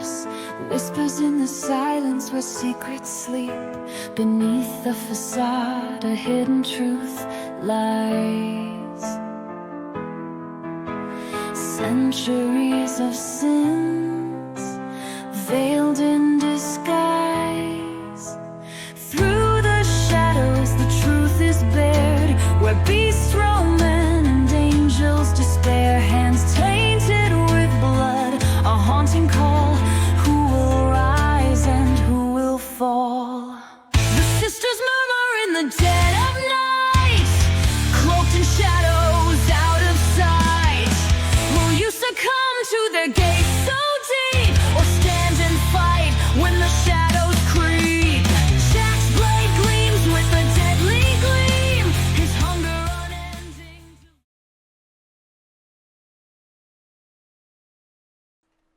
lips, whispers in the silence where secrets sleep. Beneath the facade, a hidden truth lies. Centuries of sins, veiled in disguise. Through the shadows, the truth is bared, where beasts roam and angels despair. Hands tainted with blood, a haunting call. Who will rise and who will fall? The sisters murmur in the dead of night, cloaked in shadows out of sight. Will you succumb to their gaze so deep, or stand and fight when the shadows creep? Jack's blade gleams with a deadly gleam, his hunger unending.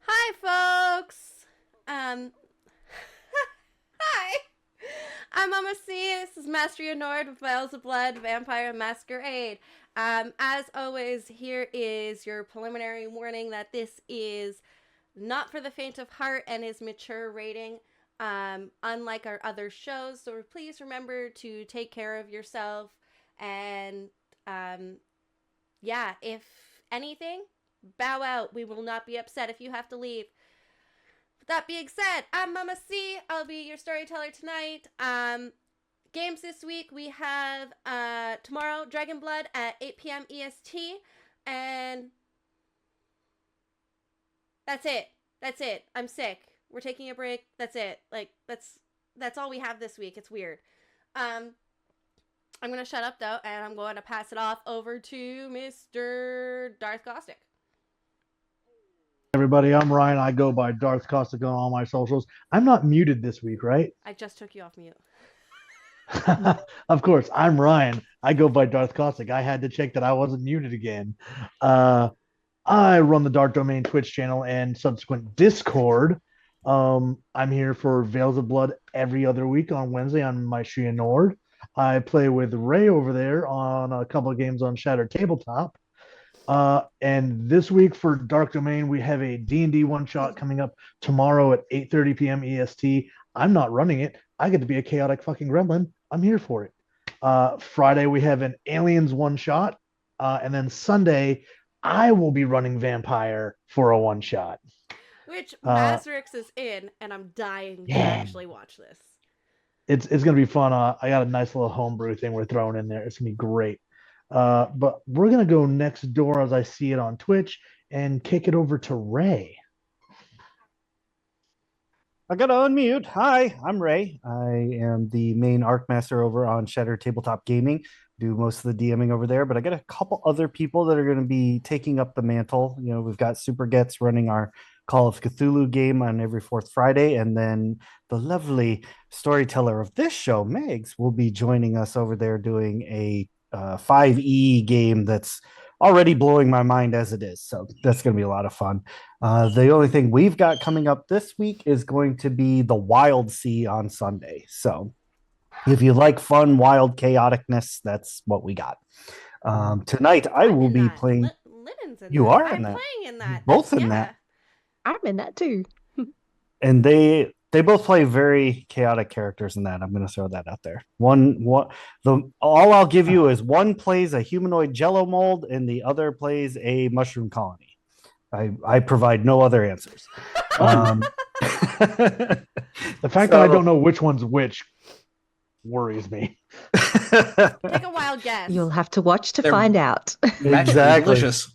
Hi, folks. Hi. I'm Mama C. This is Mastery Nord with Vials of Blood, Vampire Masquerade. As always, here is your preliminary warning that this is not for the faint of heart and is mature rating, unlike our other shows. So please remember to take care of yourself. And yeah, if anything, bow out. We will not be upset if you have to leave. With that being said, I'm Mama C. I'll be your storyteller tonight. Games this week, we have tomorrow, Dragon Blood at 8 p.m. EST. And that's it. That's it. I'm sick. We're taking a break. That's it. Like, that's all we have this week. It's weird. I'm going to shut up, though, and I'm going to pass it off over to Mr. Darth Caustic. Everybody, I'm Ryan. I go by Darth Caustic on all my socials. I'm not muted this week, right? I just took you off mute. Of course, I'm Ryan. I go by Darth Caustic. I had to check that I wasn't muted again. I run the Dark Domain Twitch channel and subsequent Discord. I'm here for Veils of Blood every other week on Wednesday on my Shia Nord. I play with Ray over there on a couple of games on Shattered Tabletop. And this week for Dark Domain, we have a D&D one-shot coming up tomorrow at 8:30 p.m. EST. I'm not running it. I get to be a chaotic fucking gremlin. I'm here for it. Friday, we have an Aliens one-shot. And then Sunday, I will be running Vampire for a one-shot. Which Mazrix is in, and I'm dying to actually watch this. It's going to be fun. I got a nice little homebrew thing we're throwing in there. It's going to be great. But we're going to go next door as I see it on Twitch and kick it over to Ray. I got to unmute. Hi, I'm Ray. I am the main Arc Master over on Shattered Tabletop Gaming. Do most of the DMing over there, but I got a couple other people that are going to be taking up the mantle. You know, we've got Super Gets running our Call of Cthulhu game on every fourth Friday, and then the lovely storyteller of this show, Megs, will be joining us over there doing a 5e game that's already blowing my mind as it is. So that's going to be a lot of fun. The only thing we've got coming up this week is going to be the Wild Sea on Sunday. So if you like fun, wild chaoticness, that's what we got. Tonight, I will be playing. Linen's in You that. are I'm in that. playing in that. Both in that. I'm in that too. And they both play very chaotic characters in that. I'm going to throw that out there. All I'll give you is one plays a humanoid jello mold and the other plays a mushroom colony. I provide no other answers. The fact that I don't know which one's which worries me. Take a wild guess. You'll have to watch to find out. Exactly. Delicious.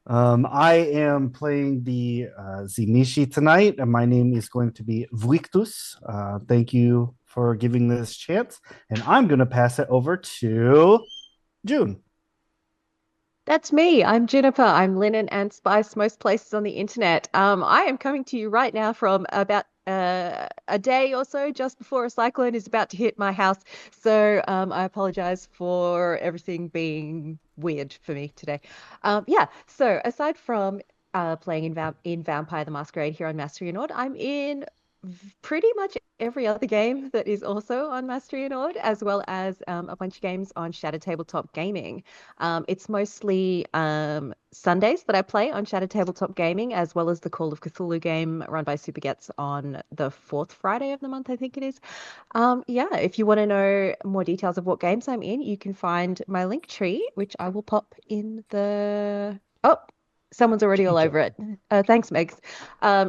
I am playing the Zimishi tonight, and my name is going to be Victus. Thank you for giving this chance, and I'm going to pass it over to June. That's me. I'm Juniper. I'm linen and spice most places on the internet. I am coming to you right now from about a day or so just before a cyclone is about to hit my house. So I apologize for everything being weird for me today. So aside from playing in Vampire the Masquerade here on Mastery Nord, I'm in pretty much every other game that is also on Mastery and Ord, as well as a bunch of games on Shadow Tabletop Gaming. It's mostly Sundays that I play on Shadow Tabletop Gaming, as well as the Call of Cthulhu game run by Super Gets on the fourth Friday of the month, I think it is. Yeah, if you want to know more details of what games I'm in, you can find my link tree, which I will pop in the... Oh, someone's already all over it. Thanks, Megs.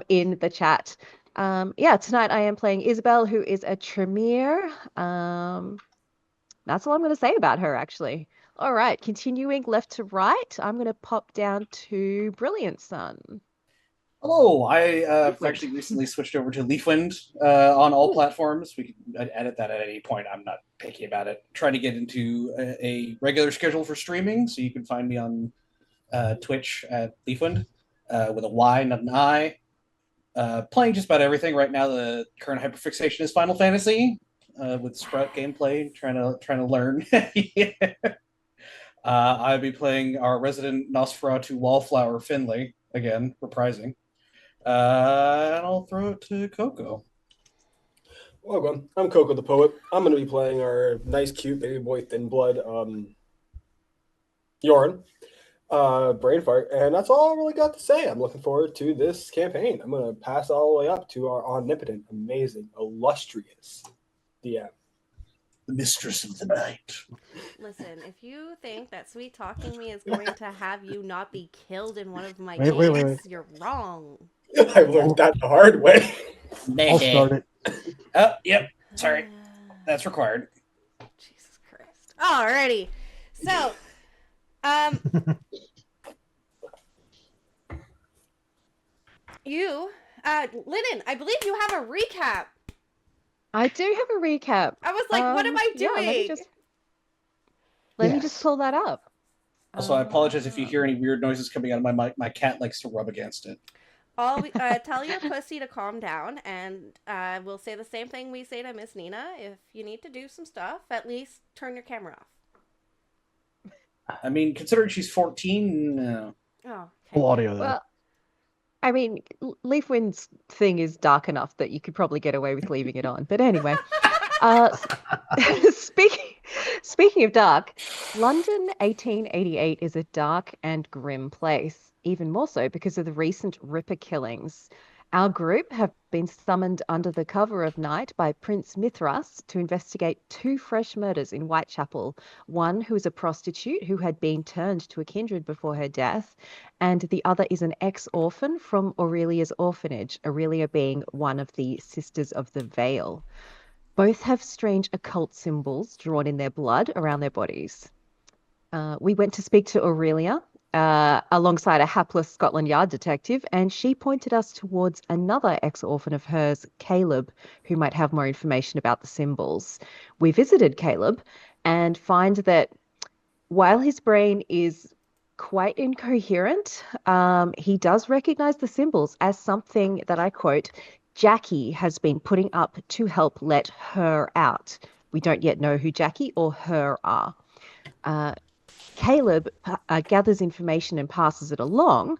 In the chat. Yeah, tonight I am playing Isabel, who is a Tremere. That's all I'm going to say about her, actually. All right, continuing left to right, I'm going to pop down to Brilliant Sun. Hello, I have Leafwind. actually recently switched over to Leafwind on all Ooh. platforms. We can edit that at any point. I'm not picky about it. Trying to get into a regular schedule for streaming, so you can find me on Twitch at Leafwind with a Y, not an I. Playing just about everything right now. The current hyperfixation is Final Fantasy with Sprout gameplay. Trying to learn. Yeah. I'll be playing our resident Nosferatu Wallflower Finley again, reprising. And I'll throw it to Coco. Welcome. I'm Coco the Poet. I'm going to be playing our nice, cute baby boy Thin Blood, Yorin, Brain Fart, and that's all I really got to say. I'm looking forward to this campaign. I'm going to pass all the way up to our omnipotent, amazing, illustrious DM. The Mistress of the Night. Listen, if you think that sweet talking me is going to have you not be killed in one of my Wait, games, wait. you're wrong. I learned that the hard way. I'll start it. Oh, yep. Sorry. That's required. Jesus Christ. Alrighty. So, you, Lennon, I believe you have a recap. I do have a recap. I was like, what am I Yeah, doing? let me just pull that up. Also, I apologize if you hear any weird noises coming out of my mic. My cat likes to rub against it. Tell your pussy to calm down, and we'll say the same thing we say to Miss Nina. If you need to do some stuff, at least turn your camera off. I mean, considering she's 14, no. Oh, okay. Full audio though. Well, I mean, Leafwind's thing is dark enough that you could probably get away with leaving it on. But anyway, speaking of dark, London 1888 is a dark and grim place, even more so because of the recent Ripper killings. Our group have been summoned under the cover of night by Prince Mithras to investigate 2 fresh murders in Whitechapel. One who is a prostitute who had been turned to a kindred before her death, and the other is an ex-orphan from Aurelia's orphanage, Aurelia being one of the Sisters of the Veil. Both have strange occult symbols drawn in their blood around their bodies. We went to speak to Aurelia, alongside a hapless Scotland Yard detective, and she pointed us towards another ex-orphan of hers, Caleb, who might have more information about the symbols. We visited Caleb and find that while his brain is quite incoherent, he does recognize the symbols as something that, I quote, Jackie has been putting up to help let her out. We don't yet know who Jackie or her are. Caleb gathers information and passes it along,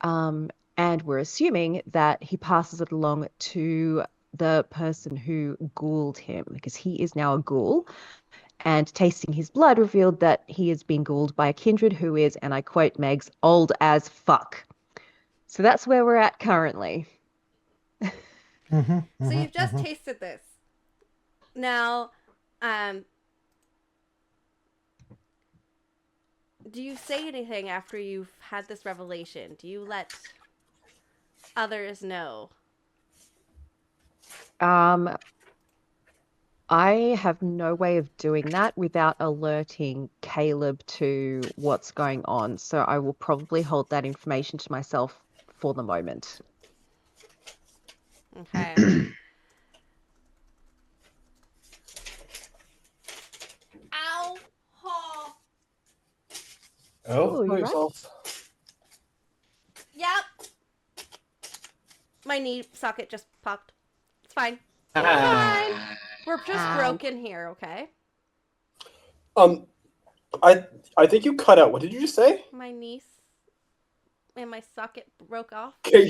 and we're assuming that he passes it along to the person who ghouled him, because he is now a ghoul, and tasting his blood revealed that he has been ghouled by a kindred who is, and I quote Megs, old as fuck. So that's where we're at currently. So you've just tasted this. Now, do you say anything after you've had this revelation? Do you let others know? I have no way of doing that without alerting Caleb to what's going on. So I will probably hold that information to myself for the moment. Okay. Ow! Oh. Oh, you're right. Yep. My knee socket just popped. It's fine. It's fine. We're just broken here, okay? I think you cut out. What did you just say? My niece and my socket broke off. Okay,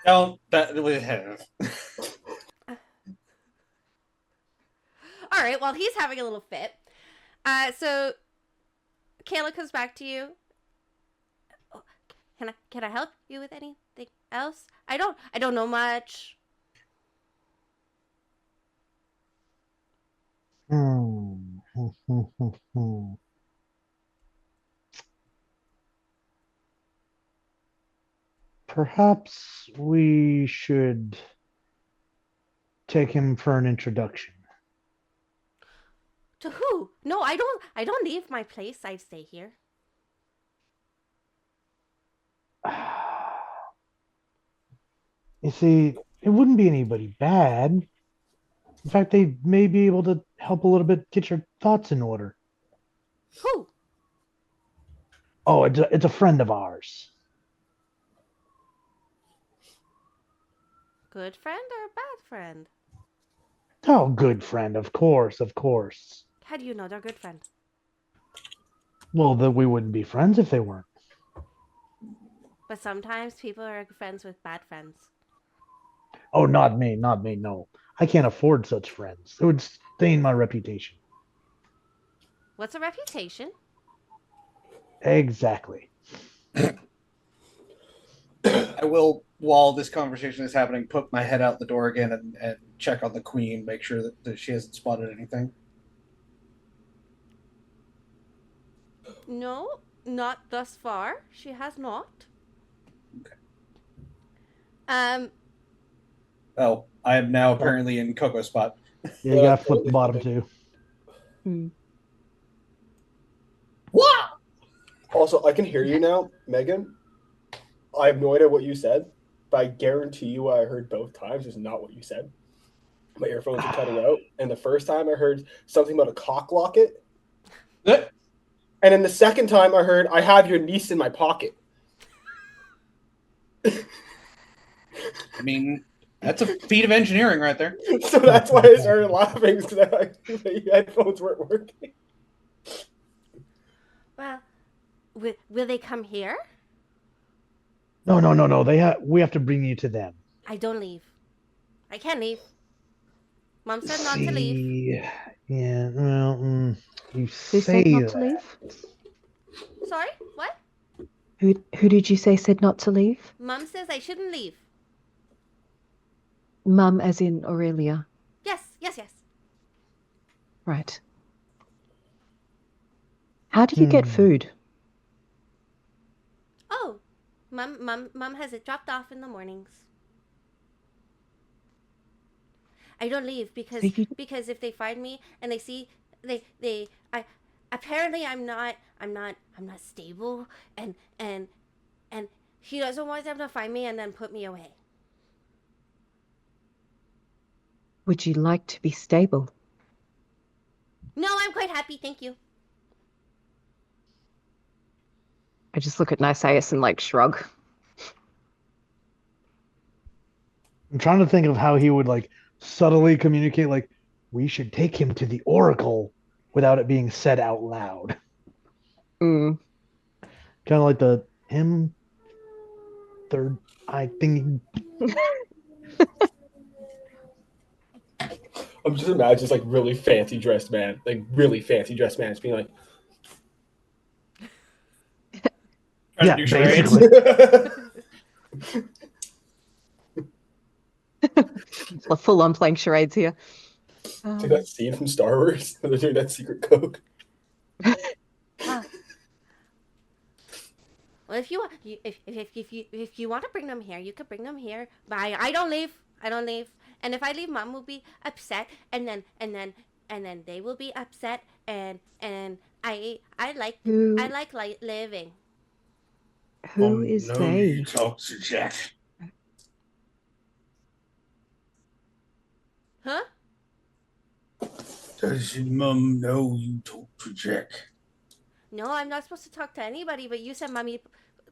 Don't that All right, well, he's having a little fit. So Kayla comes back to you. Oh, can I help you with anything else? I don't know much. Perhaps we should take him for an introduction. To who? No, I don't leave my place. I stay here. You see, it wouldn't be anybody bad. In fact, they may be able to help a little bit get your thoughts in order. Who? Oh, it's a friend of ours. Good friend or bad friend? Oh, good friend, of course, of course. How do you know they're good friend? Well, that we wouldn't be friends if they weren't. But sometimes people are friends with bad friends. Oh, not me, no. I can't afford such friends. It would stain my reputation. What's a reputation? Exactly. I will, while this conversation is happening, poke my head out the door again and check on the queen, make sure that she hasn't spotted anything. No, not thus far. She has not. Okay. Oh, I am now apparently in Coco spot. Yeah, you gotta flip the bottom too. What? Also, I can hear you now, Megan. I have no idea what you said, but I guarantee you what I heard both times is not what you said. My earphones are cutting out, and the first time I heard something about a cock locket, and then the second time I heard, I have your niece in my pocket. I mean, that's a feat of engineering right there. So that's why I started laughing, because the headphones weren't working. well, will they come here? No. We have to bring you to them. I don't leave. I can't leave. Mom said not to leave. Yeah, well, you Who say said not that. to leave? Sorry? What? Who did you say said not to leave? Mom says I shouldn't leave. Mum, as in Aurelia. Yes. Right. How do you get food? Oh, Mom has it dropped off in the mornings. I don't leave because because if they find me and they see I apparently I'm not stable and he doesn't want them to find me and then put me away. Would you like to be stable? No, I'm quite happy, thank you. I just look at Niceus and like shrug. I'm trying to think of how he would like subtly communicate, like, we should take him to the Oracle without it being said out loud. Mm. Kind of like the him third eye thingy. I'm just imagining this like really fancy dressed man, just being like, Trying Yeah, to do charades. basically. We're full on playing charades here. see that scene from Star Wars? They're doing that secret code. Well, if you want to bring them here, you could bring them here. But I don't leave. And if I leave, Mom will be upset, and then they will be upset, and I like living. Who is they? Talk to Jack. Huh? Does your mum know you talk to Jack? No, I'm not supposed to talk to anybody, but you said Mommy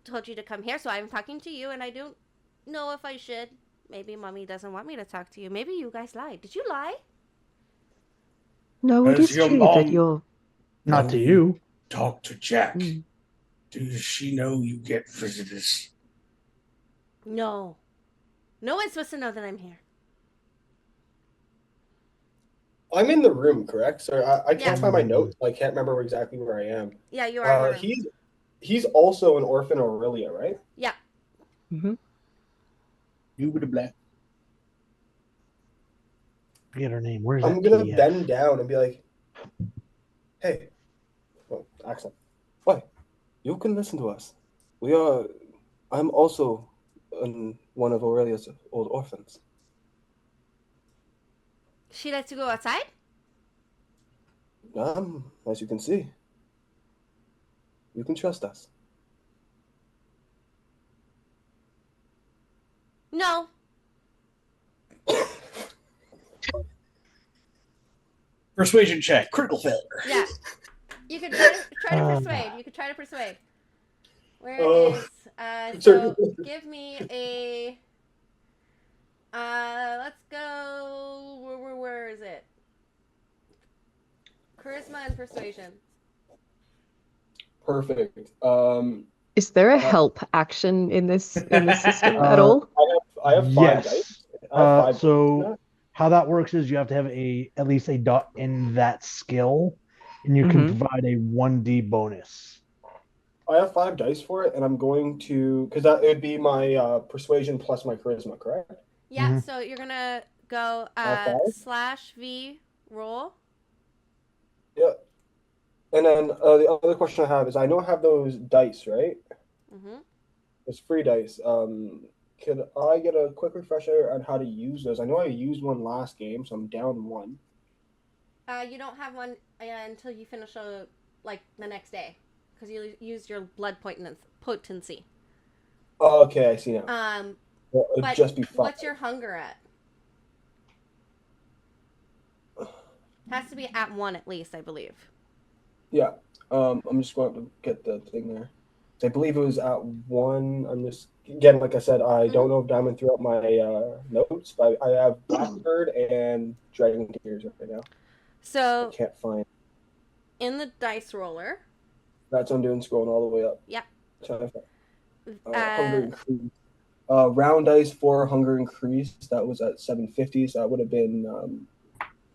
told you to come here, so I'm talking to you, and I don't know if I should. Maybe Mommy doesn't want me to talk to you. Maybe you guys lied. Did you lie? No, it Does is your true that mom- you're. Not to you. Talk to Jack. Mm. Does she know you get visitors? No. No one's supposed to know that I'm here. I'm in the room, correct? So I Yeah. can't find my notes. I can't remember exactly where I am. Yeah, you are. in the room. He's also an orphan Aurelia, right? Yeah. Hmm. You would have black. Forget her name. Where's I'm that gonna PDF? bend down and be like, "Hey, well, accent. Why? You can listen to us. We are. I'm also one of Aurelia's old orphans. She lets you go outside? As you can see, you can trust us." No. Persuasion check. Critical failure. Yeah. You could try to persuade. You could try to persuade. Where is so give me a let's go where is it? Charisma and persuasion. Perfect. Is there a help action in this system at all? I have 5 Yes. dice. I have 5 So how that works is you have to have at least a dot in that skill, and you can provide a 1d bonus. I have 5 dice for it, and I'm going to because that it would be my persuasion plus my charisma, correct? Yeah, so you're gonna go /V roll. Yeah. And then the other question I have is I know I have those dice, right? Mm-hmm. Those free dice. Could I get a quick refresher on how to use those? I know I used one last game, so I'm down 1. You don't have one until you finish the next day, because you used your blood potency. Oh, okay, I see now. Well, it'd But just be 5. what's your hunger at? Has to be at 1 at least, I believe. Yeah. I'm just going to get the thing there. I believe it was at 1. I'm just again, like I said, I don't know if Diamond threw out my notes, but I have Blackbird and Dragon Tears right now. So I can't find. In the dice roller. That's what I'm doing, scrolling all the way up. Yeah. Hunger increase. Round dice for hunger increase. That was at 750, so that would have been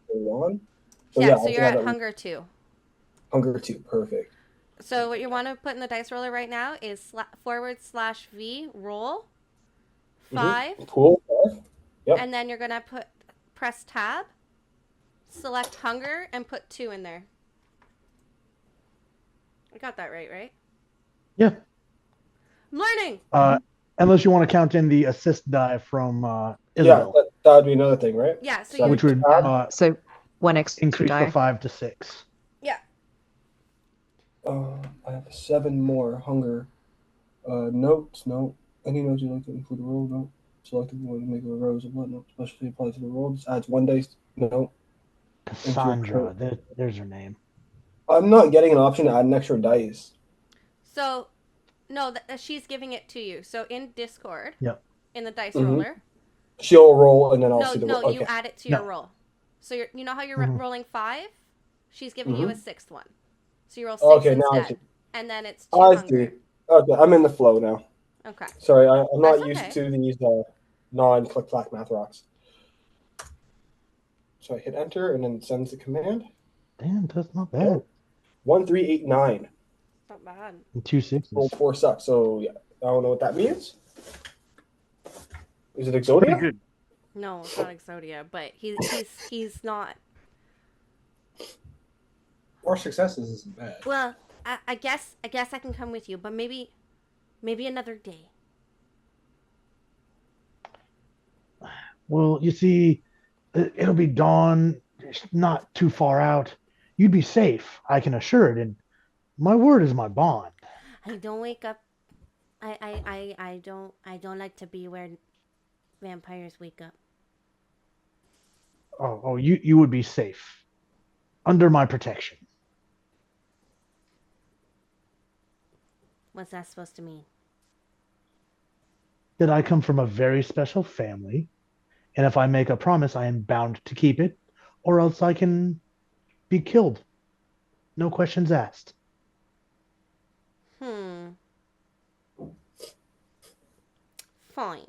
1. So so you're at hunger 2. Hunger 2, perfect. So what you want to put in the dice roller right now is /V roll 5. Cool. Yep. And then you're gonna press tab, select hunger, and put 2 in there. I got that right? Yeah. I'm learning. Unless you want to count in the assist die from Isabel. Yeah, that would be another thing, right? Yeah. So which would so 1 extra increase die. from 5 to 6. Yeah. I have 7 more hunger. Notes, no. Any notes you'd like to include a roll, no. Select one to make a rose of blood, no. Especially apply to the roll. This adds 1 dice, no. Cassandra, there's her name. I'm not getting an option to add an extra dice. So, no, she's giving it to you. So in Discord, in the dice Mhm. roller, She'll roll and then I'll see the roll. No, Okay. you add it to your roll. So you know how you're rolling 5? She's giving you a 6th one. So you roll 6 Okay, now I instead. see. And then it's 2 I hunger. see. Okay, I'm in the flow now. Okay. Sorry, I'm not That's used okay. to these non-click-clack math rocks. So I hit enter and then it sends the command. Damn, that's not bad. 1389. Not bad. And 2 6s. Roll 4 sucks. So yeah, I don't know what that means. Is it Pretty Exodia? good. No, it's not Exodia, but he's not. Or successes isn't bad. Well, I guess I can come with you, but maybe another day. Well, you see, it'll be dawn, not too far out. You'd be safe, I can assure it, and my word is my bond. I don't wake up. I don't like to be where vampires wake up. Oh, you would be safe under my protection. What's that supposed to mean? That I come from a very special family, and if I make a promise, I am bound to keep it, or else I can be killed. No questions asked. Fine.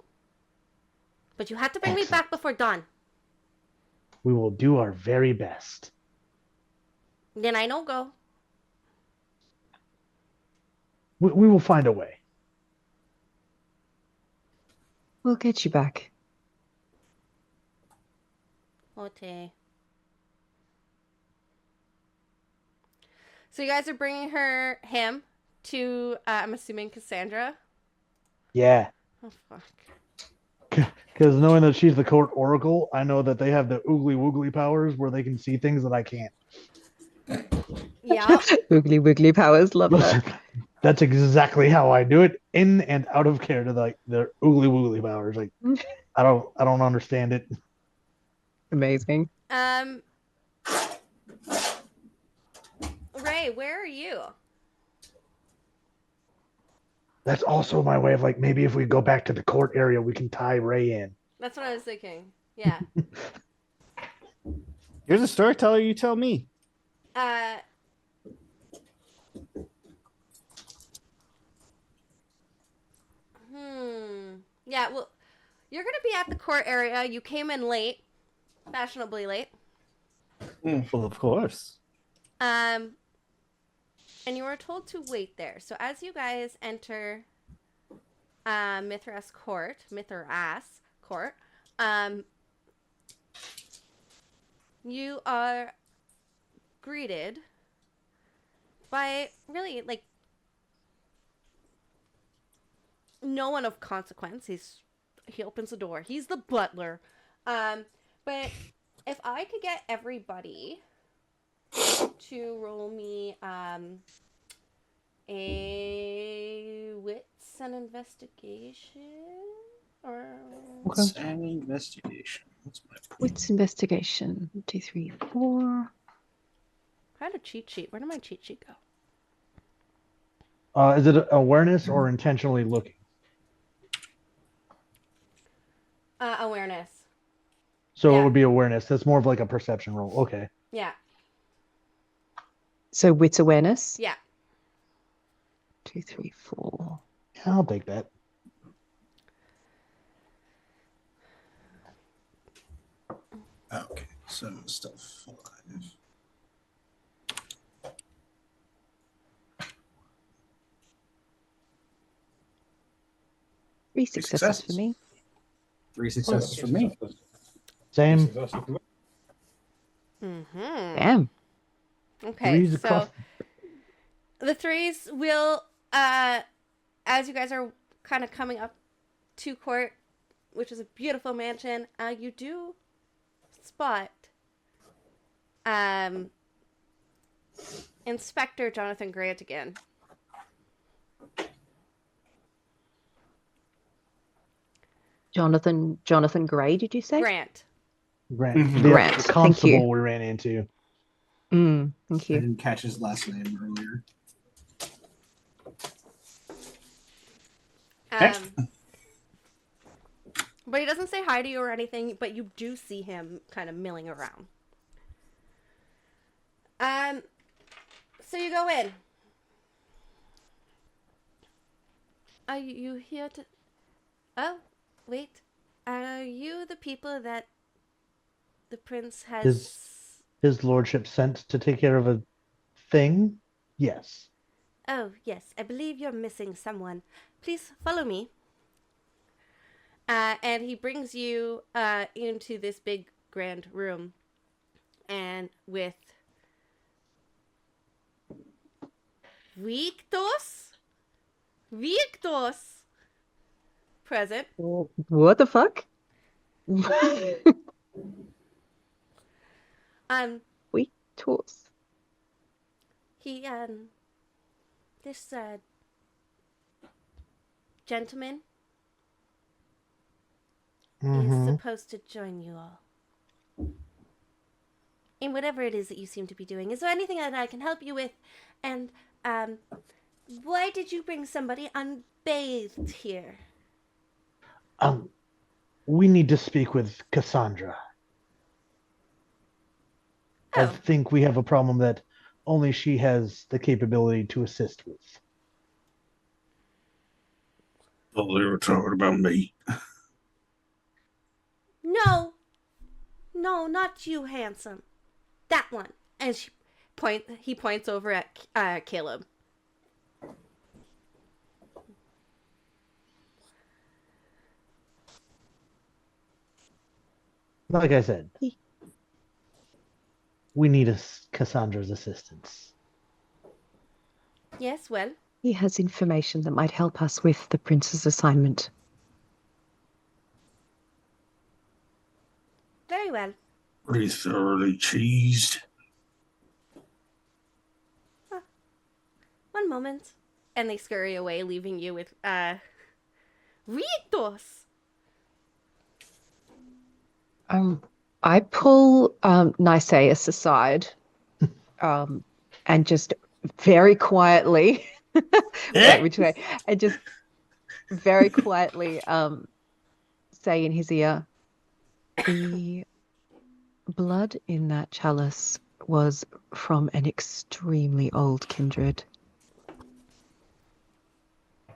But you have to bring me Excellent. back before dawn. We will do our very best. Then I no go. We will find a way. We'll get you back. Okay. So you guys are bringing him to, I'm assuming Cassandra. Yeah. Oh fuck. Because knowing that she's the court oracle, I know that they have the oogly woogly powers where they can see things that I can't. Yeah. Wiggly wiggly powers, love Listen, that. that's exactly how I do it, in and out of character. Like their oogly woogly powers. Like I don't understand it. Amazing. Ray, where are you? That's also my way of like maybe if we go back to the court area, we can tie Ray in. That's what I was thinking. Yeah. You're the storyteller. You tell me. Yeah, well, you're going to be at the court area. You came in late, fashionably late. Well, of course. And you were told to wait there. So as you guys enter Mithras Court, you are greeted by really like no one of consequence. He opens the door. He's the butler. But if I could get everybody to roll me a wits and investigation, or What's an investigation? What's my point? Wits investigation. 1, 2, 3, 4. I had a cheat sheet. Where did my cheat sheet go? Is it awareness or intentionally looking? Awareness. So Yeah. it would be awareness. That's more of like a perception roll. Okay. Yeah. So wits awareness. Yeah. 2, 3, 4. Yeah, I'll take that. Okay, so still 5. 3 successes for me. 3 successes for me. Same. Mm-hmm. Damn. Okay, Threes so across. the threes will, as you guys are kind of coming up to court, which is a beautiful mansion, you do spot Inspector Jonathan Grant again. Jonathan Gray, did you say? Grant. Grant. Mhm. The Grant, thank constable you. we ran into. Thank I you. didn't catch his last name earlier. But he doesn't say hi to you or anything, but you do see him kind of milling around. So you go in. Are you here to... Oh, wait. Are you the people that the prince has... His lordship sent to take care of a thing? Yes. Oh, yes. I believe you're missing someone. Please follow me. And he brings you into this big grand room. And with Victos present. What the fuck? Victos. He this gentleman is supposed to join you all in whatever it is that you seem to be doing. Is there anything that I can help you with? And why did you bring somebody unbathed here? We need to speak with Cassandra. I Oh. think we have a problem that only she has the capability to assist with. Oh, they were talking about me. not you, handsome. That one. And he points over at Caleb. Like I said, we need Cassandra's assistance. Yes, well, He has information that might help us with the prince's assignment. very well. Pretty thoroughly cheesed. One moment. And they scurry away, leaving you with, Ritos! I pull Niceus aside, and just very quietly, wait, which way? And just very quietly say in his ear, the blood in that chalice was from an extremely old kindred.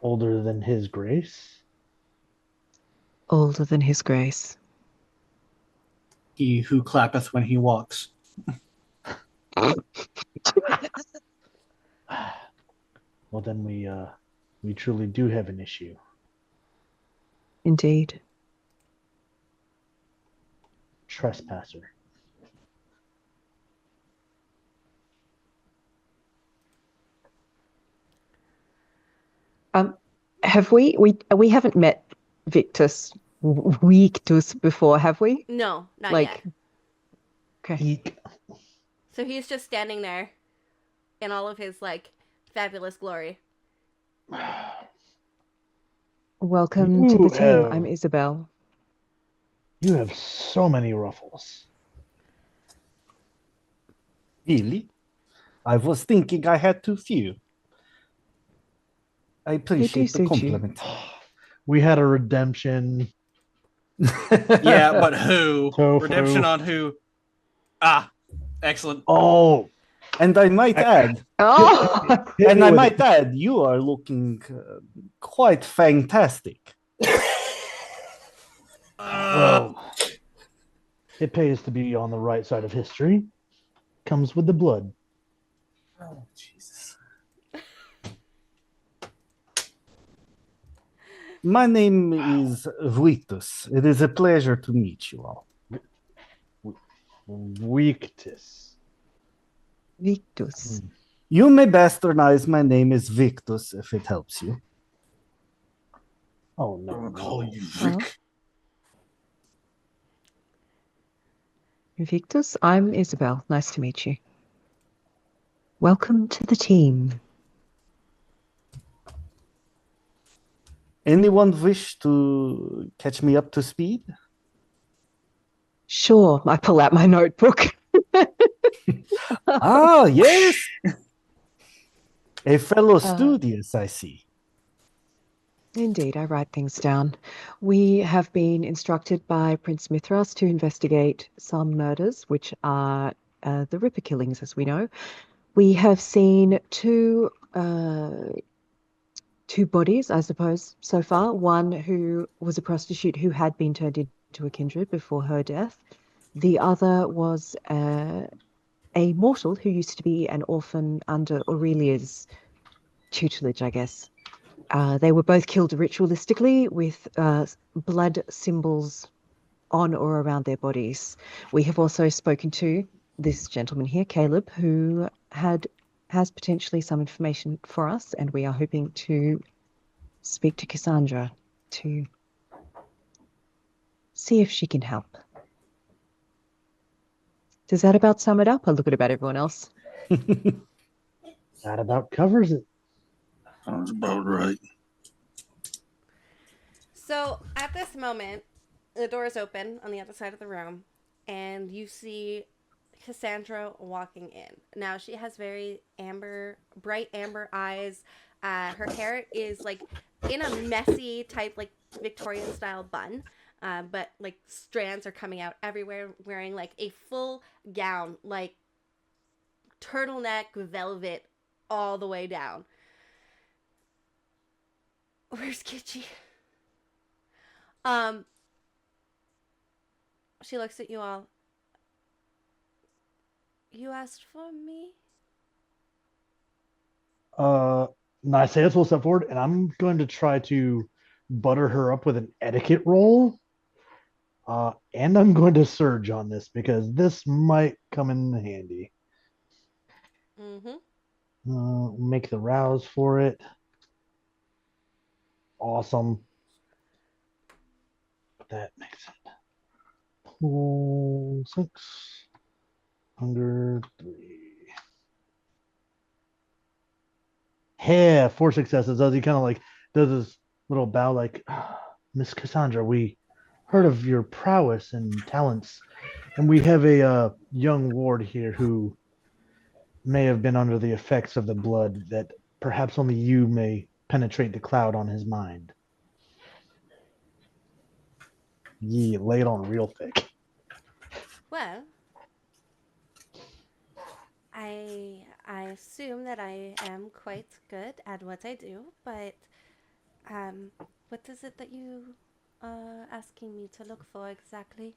Older than his grace? Older than his grace. He who clappeth when he walks. Well, then we truly do have an issue. Indeed. Trespasser. Have we haven't met Victus before, have we? No, not Like, yet. okay. Eek. So he's just standing there in all of his, like, fabulous glory. Welcome to You the team. have- I'm Isabel. You have so many ruffles. Really? I was thinking I had too few. I appreciate the suit you. compliment. We had a redemption. Yeah, but who? Tofu. Redemption on who? Ah, excellent. Oh, And I might add, Oh, hit and me I with might add, you are looking quite fantastic. Well, it pays to be on the right side of history. Comes with the blood. Oh, Jesus. My name is Vitus. It is a pleasure to meet you all. Weakness. Victus. You may bastardize my name as Victus if it helps you. Oh I'm no. gonna call you Huh? Vic. Victus, I'm Isabel. Nice to meet you. Welcome to the team. Anyone wish to catch me up to speed? Sure, I pull out my notebook. Ah, yes. A fellow Uh, studious, I see. Indeed, I write things down. We have been instructed by Prince Mithras to investigate some murders, which are the Ripper killings, as we know. We have seen two bodies, I suppose, so far. One who was a prostitute who had been turned into a kindred before her death. The other was a mortal who used to be an orphan under Aurelia's tutelage, I guess. They were both killed ritualistically with blood symbols on or around their bodies. We have also spoken to this gentleman here, Caleb, who has potentially some information for us, and we are hoping to speak to Cassandra to see if she can help. Does that about sum it up? I look at about everyone else. That about covers it. Sounds about right. So at this moment, the door is open on the other side of the room, and you see Cassandra walking in. Now she has very bright amber eyes. Her hair is like in a messy type, like Victorian style bun, but like strands are coming out everywhere. Wearing like a full gown, like turtleneck velvet all the way down. Where's Kitschy? She looks at you all. You asked for me? Niceas will step forward, and I'm going to try to butter her up with an etiquette roll. And I'm going to surge on this because this might come in handy. Make the rouse for it. Awesome. That makes it. Pull 6. Under 3. Yeah, 4 successes. As he kind of like does his little bow, like, Miss Cassandra, we heard of your prowess and talents, and we have a young ward here who may have been under the effects of the blood that perhaps only you may penetrate the cloud on his mind. Yeah, lay it on real thick. Well, I assume that I am quite good at what I do, but what is it that you are asking me to look for exactly?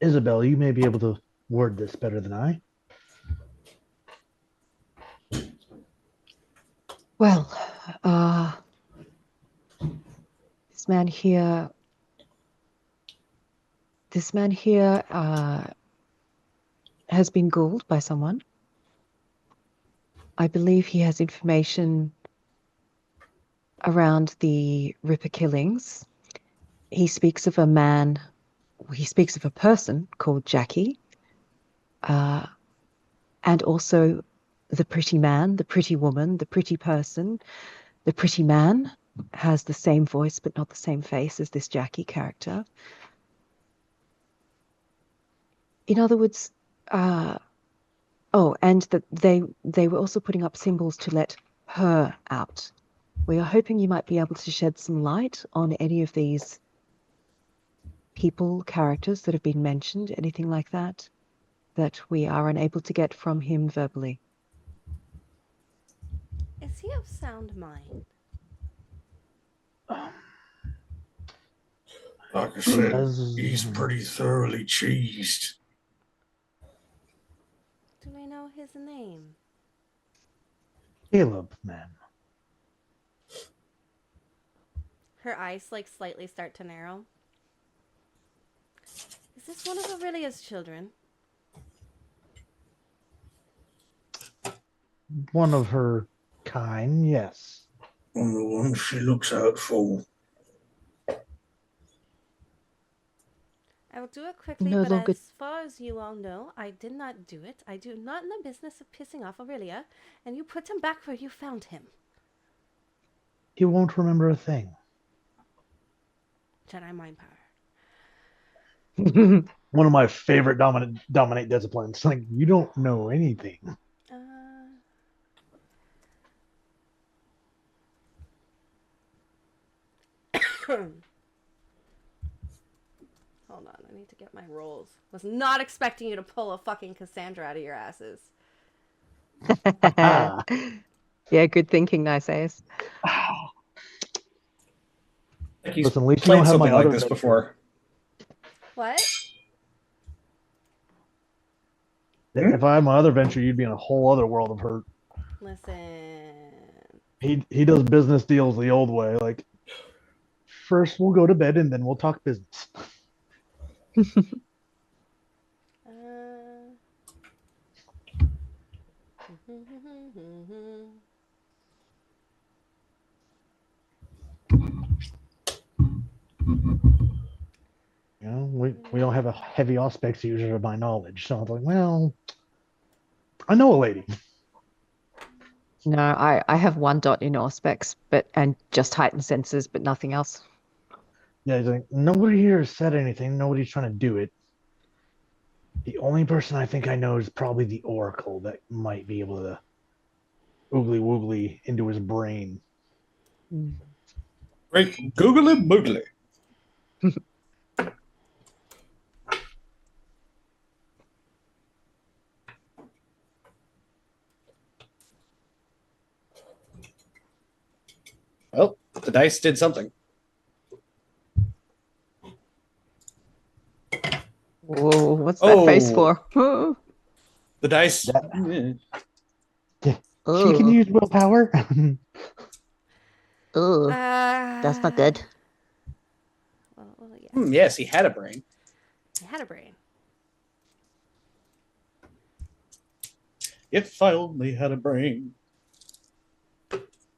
Isabel, you may be able to word this better than I. Well, this man here has been ghouled by someone. I believe he has information around the Ripper killings. He speaks of a person called Jackie, and also the pretty man, the pretty woman, the pretty person. The pretty man has the same voice but not the same face as this Jackie character. In other words, and that they were also putting up symbols to let her out. We are hoping you might be able to shed some light on any of these people, characters that have been mentioned, anything like that we are unable to get from him verbally. Is he of sound mind? Like I said, he's pretty thoroughly cheesed. Do we know his name? Caleb, ma'am. Her eyes like slightly start to narrow. Is this one of Aurelia's children? One of her kind, yes. One of the ones she looks out for. I will do it quickly, No but longer- as far as you all know, I did not do it. I do not in the business of pissing off Aurelia, and you put him back where you found him. He won't remember a thing. Jedi mind power. One of my favorite dominate disciplines. Like, you don't know anything. Hold on, I need to get my rolls. Was not expecting you to pull a fucking Cassandra out of your asses. Yeah, good thinking, Niceas. Like he's Listen, at least you played don't have my something like other this venture. before. What? If I had my other venture, you'd be in a whole other world of hurt. Listen. He does business deals the old way. Like, first we'll go to bed and then we'll talk business. You know, we don't have a heavy Auspex user of my knowledge, so I was like, well, I know a lady. No, I have 1 dot in Auspex, and just heightened senses, but nothing else. Yeah, he's like, nobody here has said anything. Nobody's trying to do it. The only person I think I know is probably the Oracle that might be able to oogly woogly into his brain. Great googly moogly. Well, the dice did something. Whoa. what's that face Oh. for? The dice. That- Yeah. She can use willpower. Ugh, that's not good. Well, yeah. Yes, he had a brain. He had a brain. If I only had a brain.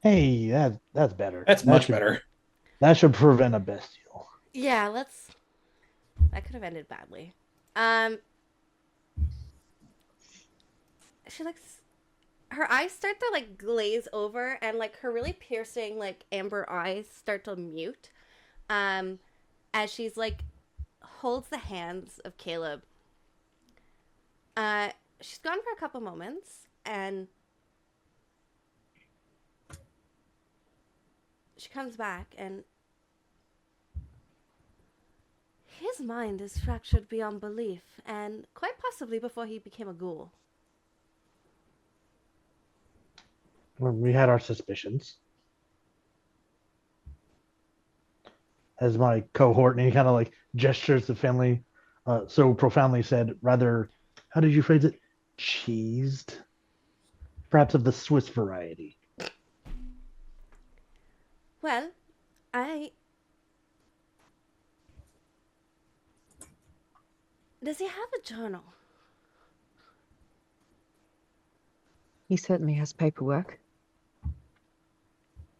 Hey, that's better. That's That much should- better. That should prevent a bestial. Yeah, let's. That could have ended badly. She likes. Her eyes start to like glaze over, and like her really piercing like amber eyes start to mute, as she's like holds the hands of Caleb. She's gone for a couple moments, and she comes back, and his mind is fractured beyond belief, and quite possibly before he became a ghoul. We had our suspicions. As my cohort, and he kind of like gestures the family so profoundly said, rather, how did you phrase it? Cheesed? Perhaps of the Swiss variety. Well, Does he have a journal? He certainly has paperwork.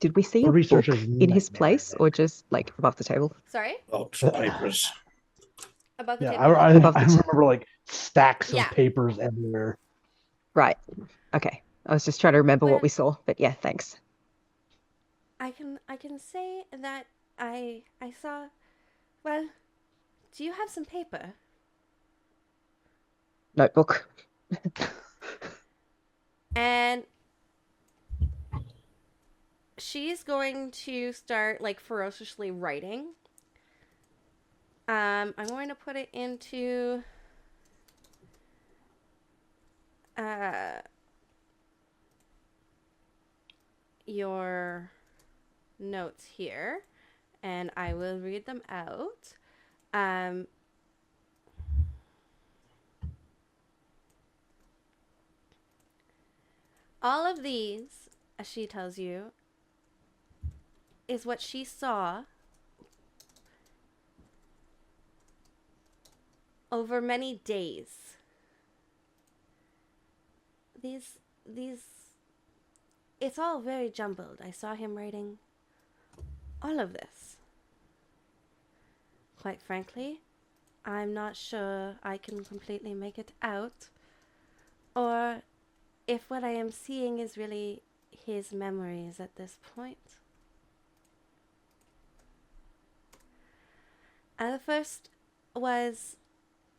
Did we see A a book researcher's in his nightmare, place, I or just like above the table? Sorry? Lots of papers. Above the Yeah, table? I Above the remember like stacks Yeah. of papers everywhere. Right. Okay. I was just trying to remember Well- what we saw, but yeah, thanks. I can say that I saw. Well, do you have some paper? Notebook. And she's going to start like ferociously writing. I'm going to put it into your notes here, and I will read them out. All of these, as she tells you, is what she saw over many days. These, it's all very jumbled. I saw him writing all of this. Quite frankly, I'm not sure I can completely make it out, or if what I am seeing is really his memories at this point. And the first was,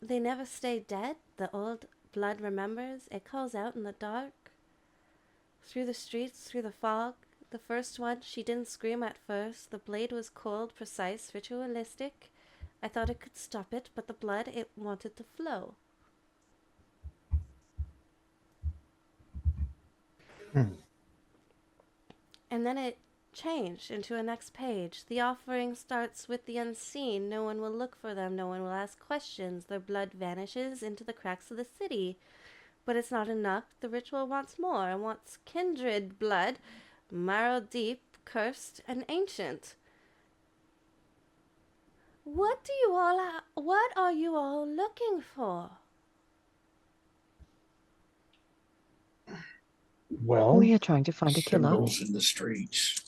they never stay dead. The old blood remembers. It calls out in the dark. Through the streets, through the fog. The first one, she didn't scream at first. The blade was cold, precise, ritualistic. I thought it could stop it, but the blood, it wanted to flow. And then it changed into a next page. The offering starts with the unseen. No one will look for them. No one will ask questions. Their blood vanishes into the cracks of the city. But it's not enough. The ritual wants more. It wants kindred blood, marrow deep, cursed, and ancient. What are you all looking for? Well, We are trying to find a killer. Symbols in the streets.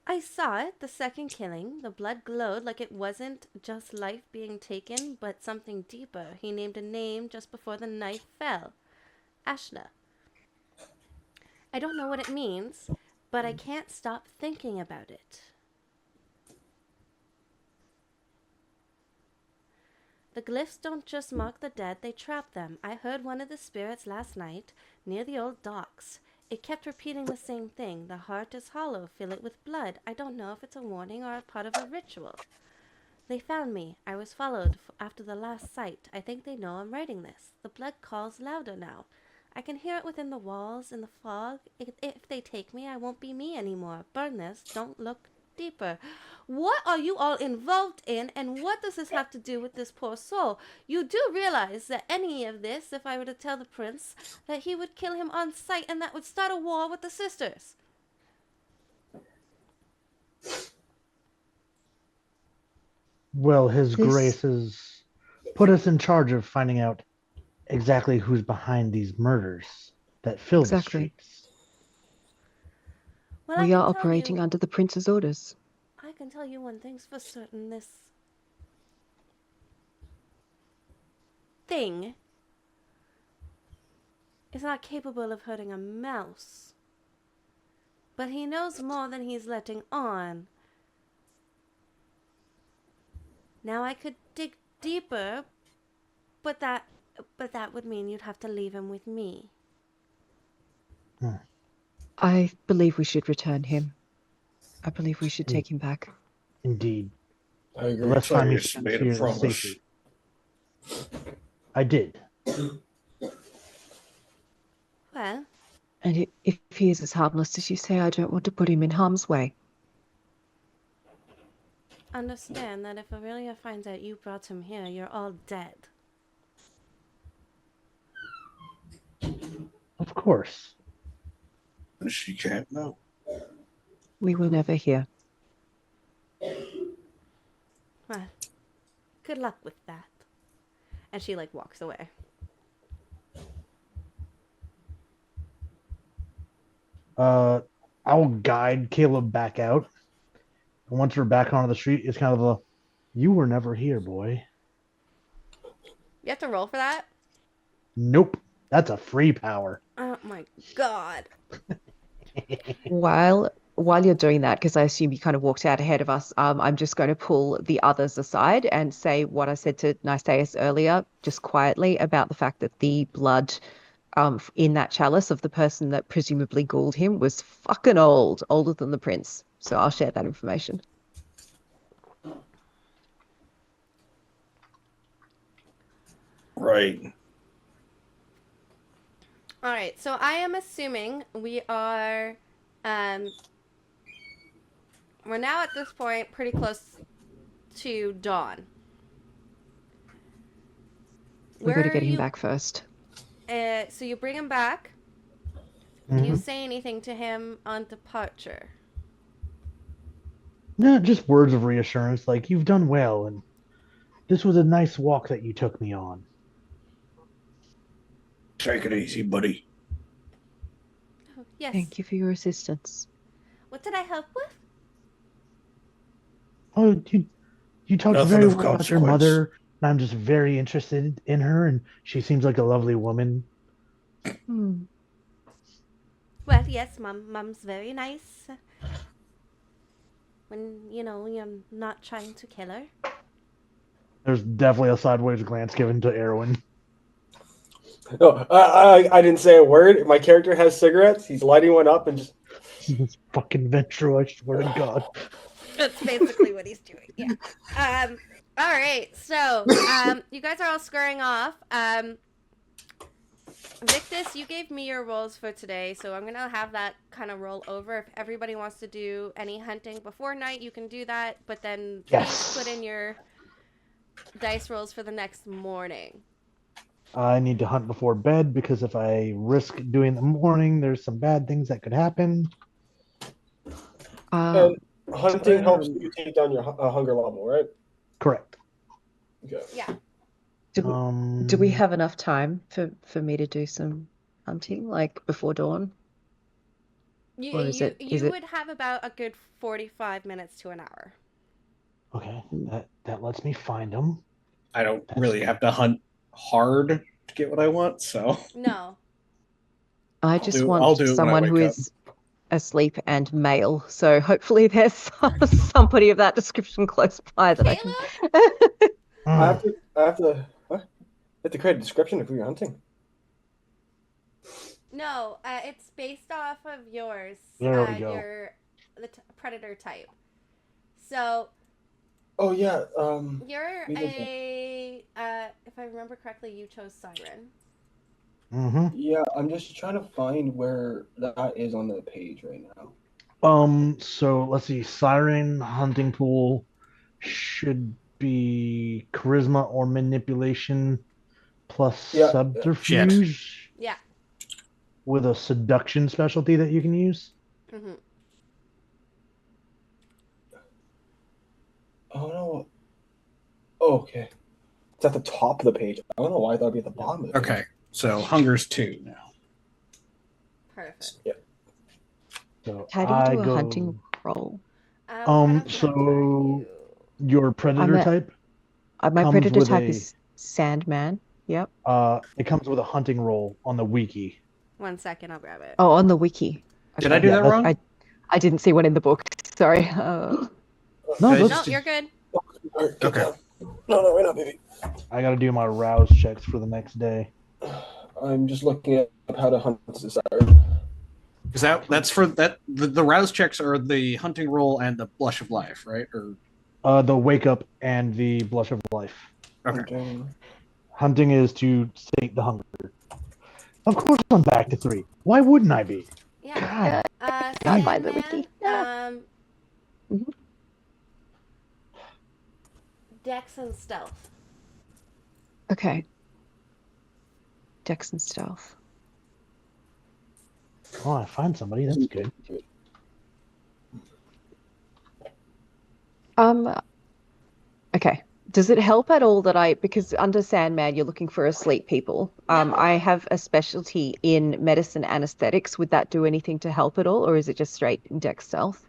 I saw it, the second killing. The blood glowed like it wasn't just life being taken, but something deeper. He named a name just before the knife fell. Ashna. I don't know what it means, but I can't stop thinking about it. The glyphs don't just mark the dead, they trap them. I heard one of the spirits last night near the old docks. It kept repeating the same thing. The heart is hollow, fill it with blood. I don't know if it's a warning or a part of a ritual. They found me. I was followed after the last sight. I think they know I'm writing this. The blood calls louder now. I can hear it within the walls, in the fog. If they take me, I won't be me anymore. Burn this. Don't look deeper. What are you all involved in, and what does this have to do with this poor soul? You do realize that any of this, if I were to tell the prince, that he would kill him on sight, and that would start a war with the sisters. Well, His This- Grace has put us in charge of finding out exactly who's behind these murders that fill the Exactly. streets. Well, We I are can tell operating you, under the prince's orders. I can tell you one thing's for certain. This thing is not capable of hurting a mouse. But he knows more than he's letting on. Now I could dig deeper, but that would mean you'd have to leave him with me. I believe we should return him. I believe we should take him back. Indeed. I The agree. less time he Cyrus spends made a here, the promise. safer. I did. Well, And if he is as harmless as you say, I don't want to put him in harm's way. understand that if Aurelia finds out you brought him here, you're all dead. Of course. She can't know. We will never hear. Well, good luck with that. And she, like, walks away. I'll guide Caleb back out. And once we're back onto the street, it's kind of a, you were never here, boy. You have to roll for that? Nope. That's a free power. Oh my god. While you're doing that, because I assume you kind of walked out ahead of us, I'm just going to pull the others aside and say what I said to Nystaius earlier, just quietly, about the fact that the blood in that chalice of the person that presumably ghouled him was fucking old, older than the prince. So I'll share that information. Right. All right, so I am assuming we are, we're now at this point pretty close to dawn. We've got to Where get him you- back first. So you bring him back. Do you say anything to him on departure? No, just words of reassurance, like you've done well, and this was a nice walk that you took me on. Take it easy, buddy. Oh, yes. Thank you for your assistance. What did I help with? Oh, you talked Nothing very of well about your consequence. mother, and I'm just very interested in her, and she seems like a lovely woman. Hmm. Well, yes, Mum's very nice. When, you know, you're not trying to kill her. There's definitely a sideways glance given to Erwin. No, I didn't say a word. My character has cigarettes. He's lighting one up and just. This fucking Ventro, I swear to God. That's basically what he's doing. Yeah. All right. So, you guys are all scurrying off. Victus, you gave me your rolls for today, so I'm gonna have that kind of roll over. If everybody wants to do any hunting before night, you can do that. But then Yes. please put in your dice rolls for the next morning. I need to hunt before bed because if I risk doing the morning, there's some bad things that could happen. And hunting helps you take down your hunger level, right? Correct. Okay. Yeah. Do we have enough time for me to do some hunting, like before dawn? You Or is it- would have about a good 45 minutes to an hour. Okay, that lets me find them. I don't really have to hunt hard to get what I want, so No. I just do it want when I someone who wake up. is asleep and male. So hopefully there's somebody of that description close by that I can. Caleb? I have to. What? I have to create a description of who you're hunting. No, it's based off of yours. There we go. The predator type. So Oh yeah. you're We did if I remember correctly, you chose Siren. Mm-hmm. Yeah. I'm just trying to find where that is on the page right now. So let's see. Siren hunting pool should be charisma or manipulation plus Yeah. subterfuge Yeah. with a seduction specialty that you can use. Mm-hmm. Oh no. Oh, okay. It's at the top of the page. I don't know why I thought it'd be at the bottom of the page. Okay, so hunger's 2 now. Perfect. So How do I you do a go. hunting roll? What kind of hunter So are you? your predator a- type. My Comes predator with type a- is Sandman. Yep. It comes with a hunting roll on the wiki. 1 second, I'll grab it. Oh, on the wiki. Did I do Yeah, that that's- wrong? I didn't see one in the book. Sorry. No, Okay. that's No, you're good. Alright, get Okay. down. No, right now, baby. I got to do my rouse checks for the next day. I'm just looking at how to hunt this siren. Is that's for that the rouse checks are the hunting roll and the blush of life, right? Or The wake up and the blush of life. okay. Hunting is to sate the hunger. Of course, I'm back to 3. Why wouldn't I be? Yeah. Not by the Sandman, wiki. Yeah. Mhm. Dex and stealth. Okay. Dex and stealth. Oh, I find somebody. That's good. Okay. Does it help at all that because under Sandman you're looking for asleep people. I have a specialty in medicine anesthetics. Would that do anything to help at all, or is it just straight Dex stealth?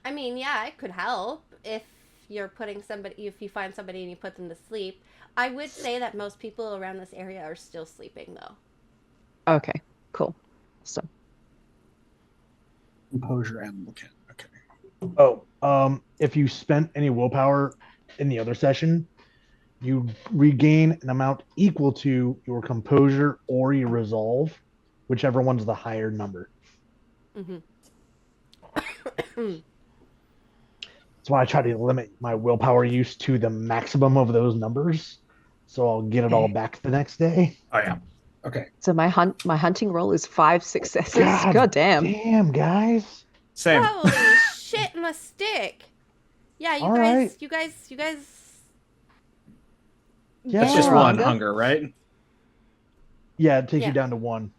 I mean, yeah, it could help if you're putting somebody, if you find somebody and you put them to sleep. I would say that most people around this area are still sleeping, though. Okay, cool. So Composure and look at. Okay. Oh, if you spent any willpower in the other session, you regain an amount equal to your composure or your resolve, whichever one's the higher number. Mm-hmm. That's why I try to limit my willpower use to the maximum of those numbers, so I'll get it all back the next day. Oh yeah. Okay. so my hunting roll is 5 successes. God damn. Damn, guys. Same. Holy shit and a stick. Yeah, you All guys, right. you guys. Yeah. That's just Wrong. one hunger, right? Yeah, it takes Yeah. you down to 1.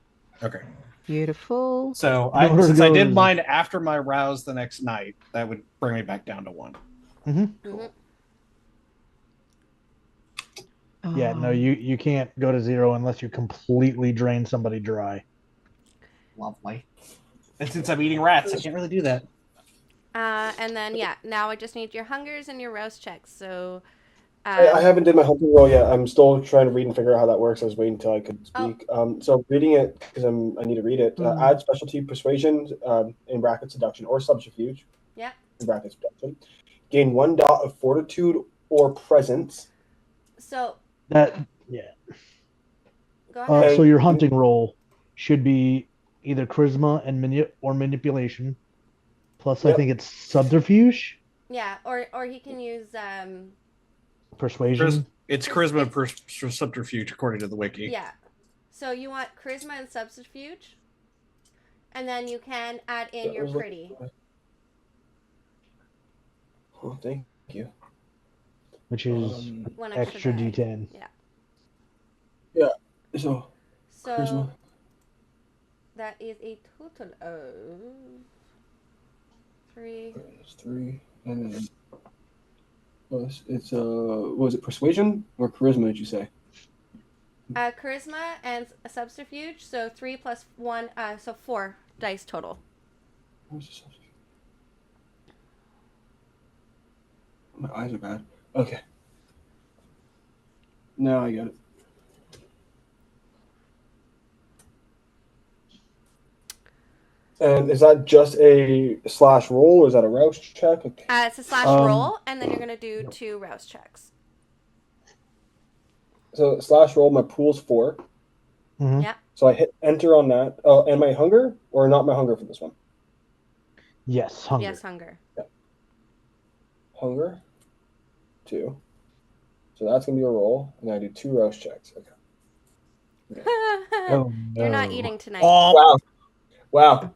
Okay. Beautiful. So Number since I did goes- mine after my rouse the next night, that would bring me back down to 1. Mm-hmm. Yeah, no, you can't go to 0 unless you completely drain somebody dry. Lovely. And since I'm eating rats, I can't really do that. And then yeah, now I just need your hungers and your roast checks. So, I haven't did my hunting roll yet. I'm still trying to read and figure out how that works. I was waiting until I could speak. So reading it because I need to read it. Add specialty persuasion in brackets seduction or subterfuge. Yeah. In brackets seduction. Gain 1 dot of fortitude or presence. So Yeah. go ahead. So your hunting roll should be either charisma and or manipulation, plus I Yep. think it's subterfuge, Yeah, or he can use persuasion. It's charisma per subterfuge according to the wiki. yeah. So you want charisma and subterfuge, and then you can add in Yeah, I your was looking pretty. for that. Oh, thank you. Which is One extra die. D10. So So charisma. that is a total of 3. It's 3, and then it's what was it, persuasion or charisma? Did you say? Charisma and a subterfuge. So 3 plus 1. So 4 dice total. Where's the substitute? My eyes are bad. Okay. Now I got it. And is that just a slash roll or is that a rouse check? Okay. It's a slash roll, and then you're gonna do 2 rouse checks. So slash roll, my pool's 4. Mhm. Yeah. So I hit enter on that. Oh, and my hunger or not my hunger for this one? Yes, hunger. Yes, hunger. Hunger. 2. So that's gonna be a roll, and I do 2 rouse checks. Okay. Oh, You're not no. eating tonight. Oh, Wow. Wow.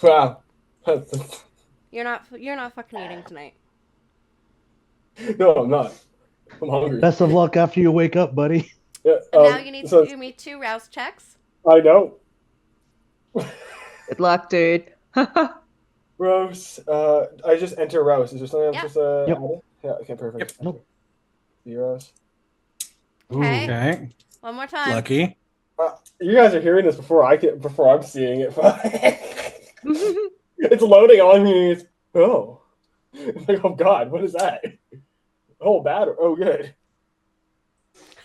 Wow. You're not fucking eating tonight. No, I'm not. I'm hungry. Best of luck after you wake up, buddy. Yeah, And now you need so to do me 2 rouse checks. I know. Good luck, dude. Rouse. I just enter Rouse. Is there something I'm Yep. supposed to Yep. add? Yeah. Okay. Perfect. Yep. Nope. Zeros. Okay. Okay. One more time. Lucky. You guys are hearing this before I'm seeing it. It's loading on me. It's, oh. It's like, oh God, what is that? Oh, bad. Oh, good.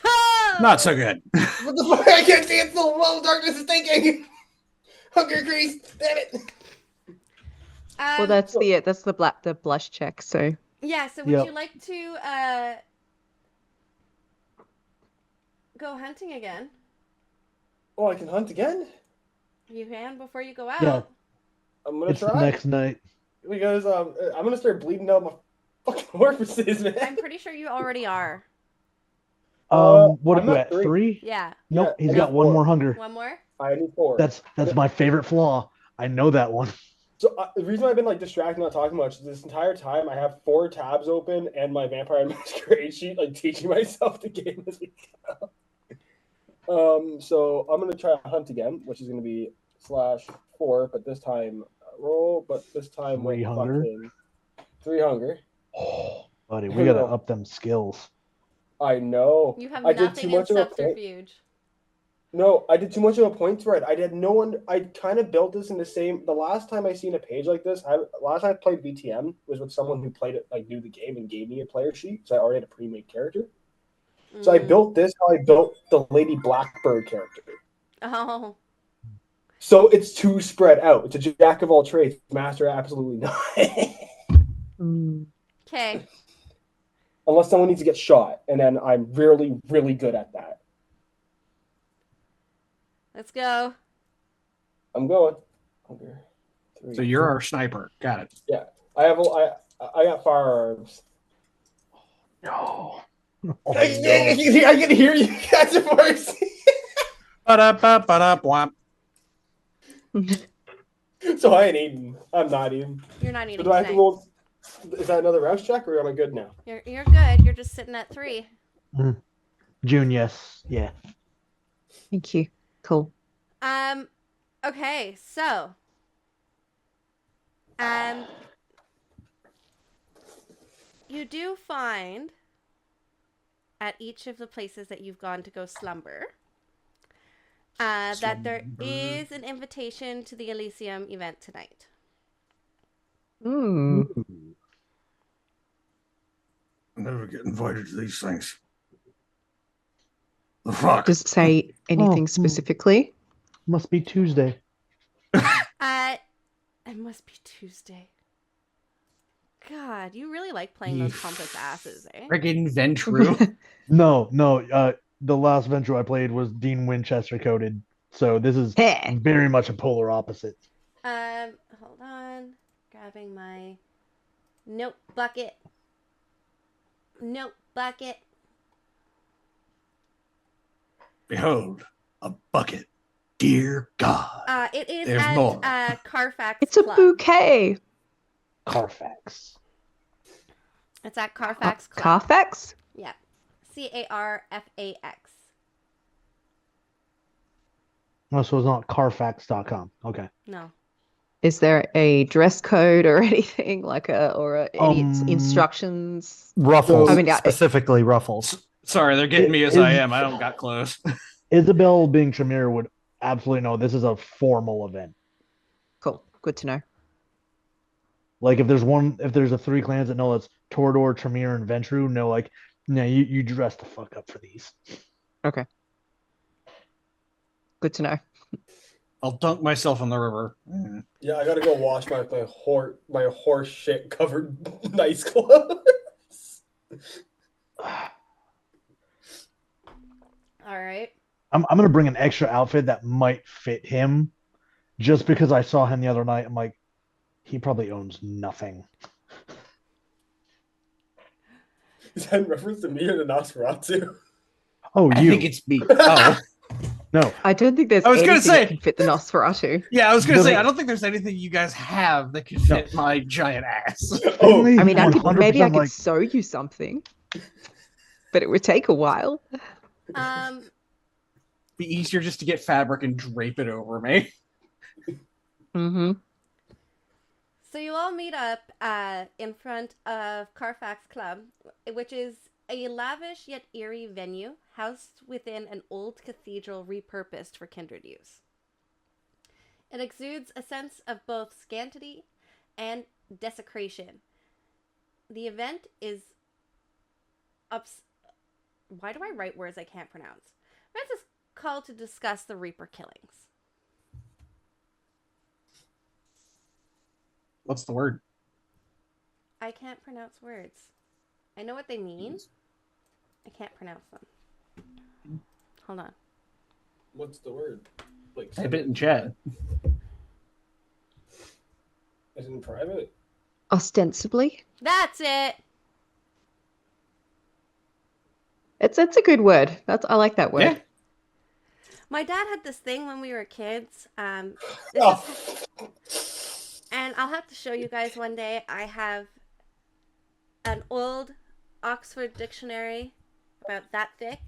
Oh! Not so good. What the fuck? I can't see it. The wall darkness is thinking. Hunger grease. Damn it. Well, that's the blush check. So Yeah, so would Yep. you like to go hunting again? Oh, I can hunt again? You can before you go out. Yeah. I'm gonna It's the try. next night. Because I'm gonna start bleeding out my fucking orifices, man. I'm pretty sure you already are. What I'm are you at at? 3? Yeah. Nope, Yeah, he's I got got one 4. more hunger. One more? I need 4. That's my favorite flaw. I know that one. So the reason I've been like distracted, not talking much, is this entire time I have 4 tabs open and my Vampire Masquerade sheet, like teaching myself the game as we go. So I'm gonna try to hunt again, which is gonna be /4, but this time roll, but this time 3 with hunger. fucking 3 hunger. Oh, buddy, we gotta up them skills. I know. You have I did nothing too in much of a point. subterfuge. No, I did too much of a point spread. I did no one. I kind of built this in the same. The last time I seen a page like this, last time I played VTM was with someone who played it, like knew the game and gave me a player sheet, so I already had a pre-made character. So I built this how I built the Lady Blackbird character. Oh. So it's too spread out. It's a jack of all trades, master absolutely not. Okay. Unless someone needs to get shot, and then I'm really, really good at that. Let's go. I'm going. Under 3. So you're our sniper. Got it. Yeah. I got firearms. No. I can hear you guys voice. Ba-da-ba-ba-da-bwomp. So I ain't eating. I'm not eating. You're not eating Do I have to tonight. roll? Is that another rouse check, or am I good now? You're good. You're just sitting at 3. June, yes. Yeah. thank you. Cool. Okay, so you do find at each of the places that you've gone to go slumber that there is an invitation to the Elysium event tonight. Mm. I never get invited to these things. The fuck? Does it say anything specifically? Must be Tuesday. It must be Tuesday. God, you really like playing those pompous asses, eh? Friggin' Ventru. No. The last venture I played was Dean Winchester coded, so this is Heh. very much a polar opposite. Hold on. Grabbing my note bucket. Note bucket. Behold, a bucket. Dear God. It is There's at more. Carfax It's a Club. bouquet. Carfax. It's at Carfax Club. Carfax? Yeah. Carfax. Oh, so it's not Carfax.com. Okay. No. Is there a dress code or anything any Um, instructions? Ruffles, I mean, specifically Ruffles. Sorry, they're getting me as It I is- am. I don't got clothes. Isabel being Tremere would absolutely know this is a formal event. Cool. Good to know. Like if there's a 3 clans that know it's Torador, Tremere, and Ventru, no, like, no, you dress the fuck up for these. Okay. Good to know. I'll dunk myself in the river. Yeah, I gotta go wash my horse shit covered nice clothes. All right. I'm gonna bring an extra outfit that might fit him, just because I saw him the other night. I'm like, he probably owns nothing. Is that in reference to me or the Nosferatu? Oh, I you? think it's me. Oh, No, I don't think there's I was gonna anything say- that can fit the Nosferatu. Yeah, I was gonna No, say no. I don't think there's anything you guys have that can fit my giant ass. Oh, Stanley I mean, I could 100% maybe I could like sew you something, but it would take a while. Be easier just to get fabric and drape it over me. Mm-hmm. So you all meet up in front of Carfax Club, which is a lavish yet eerie venue housed within an old cathedral repurposed for kindred use. It exudes a sense of both scantity and desecration. The event is why do I write words I can't pronounce? Event is called to discuss the Reaper killings. What's the word? I can't pronounce words. I know what they mean. I can't pronounce them. Hold on. what's the word? Like, Type it in chat. is it in private? Ostensibly, That's it. it's a good word. I like that word. Yeah. My dad had this thing when we were kids. This Oh. is, and I'll have to show you guys one day. I have an old Oxford dictionary about that thick,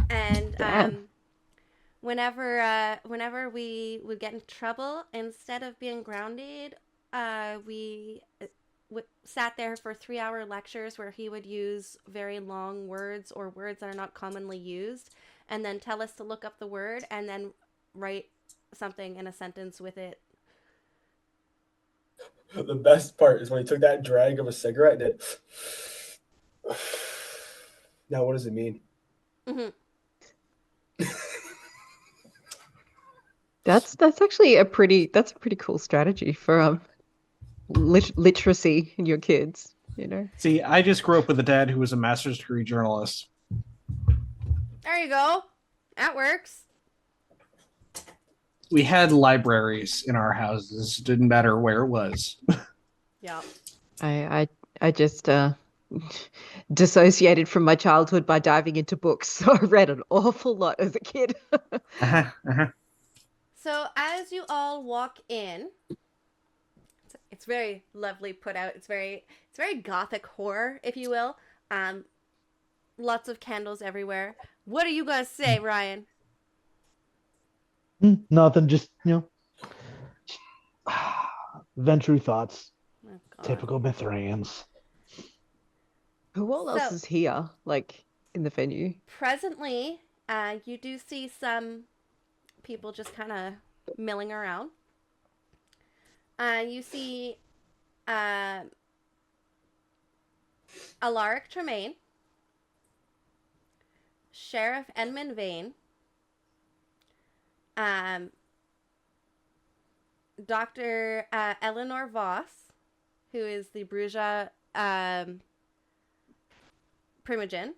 and Damn. whenever we would get in trouble, instead of being grounded, we sat there for 3-hour lectures where he would use very long words or words that are not commonly used, and then tell us to look up the word and then write something in a sentence with it. The best part is when he took that drag of a cigarette and did. Now, what does it mean? Mm-hmm. That's actually a pretty cool strategy for literacy in your kids. You know. See, I just grew up with a dad who was a master's degree journalist. There you go. That works. We had libraries in our houses. Didn't matter where it was. Yeah. I just dissociated from my childhood by diving into books. So I read an awful lot as a kid. So as you all walk in, it's very lovely put out. It's very gothic horror, if you will. Lots of candles everywhere. What are you gonna say, Ryan? nothing. Just venture thoughts. Oh, God. Typical Mithrians. Who all else So- is here, like in the venue? Presently, you do see some people just kind of milling around. You see Alaric Tremaine, Sheriff Edmund Vane, Dr. Eleanor Voss, who is the Bruja Primogen.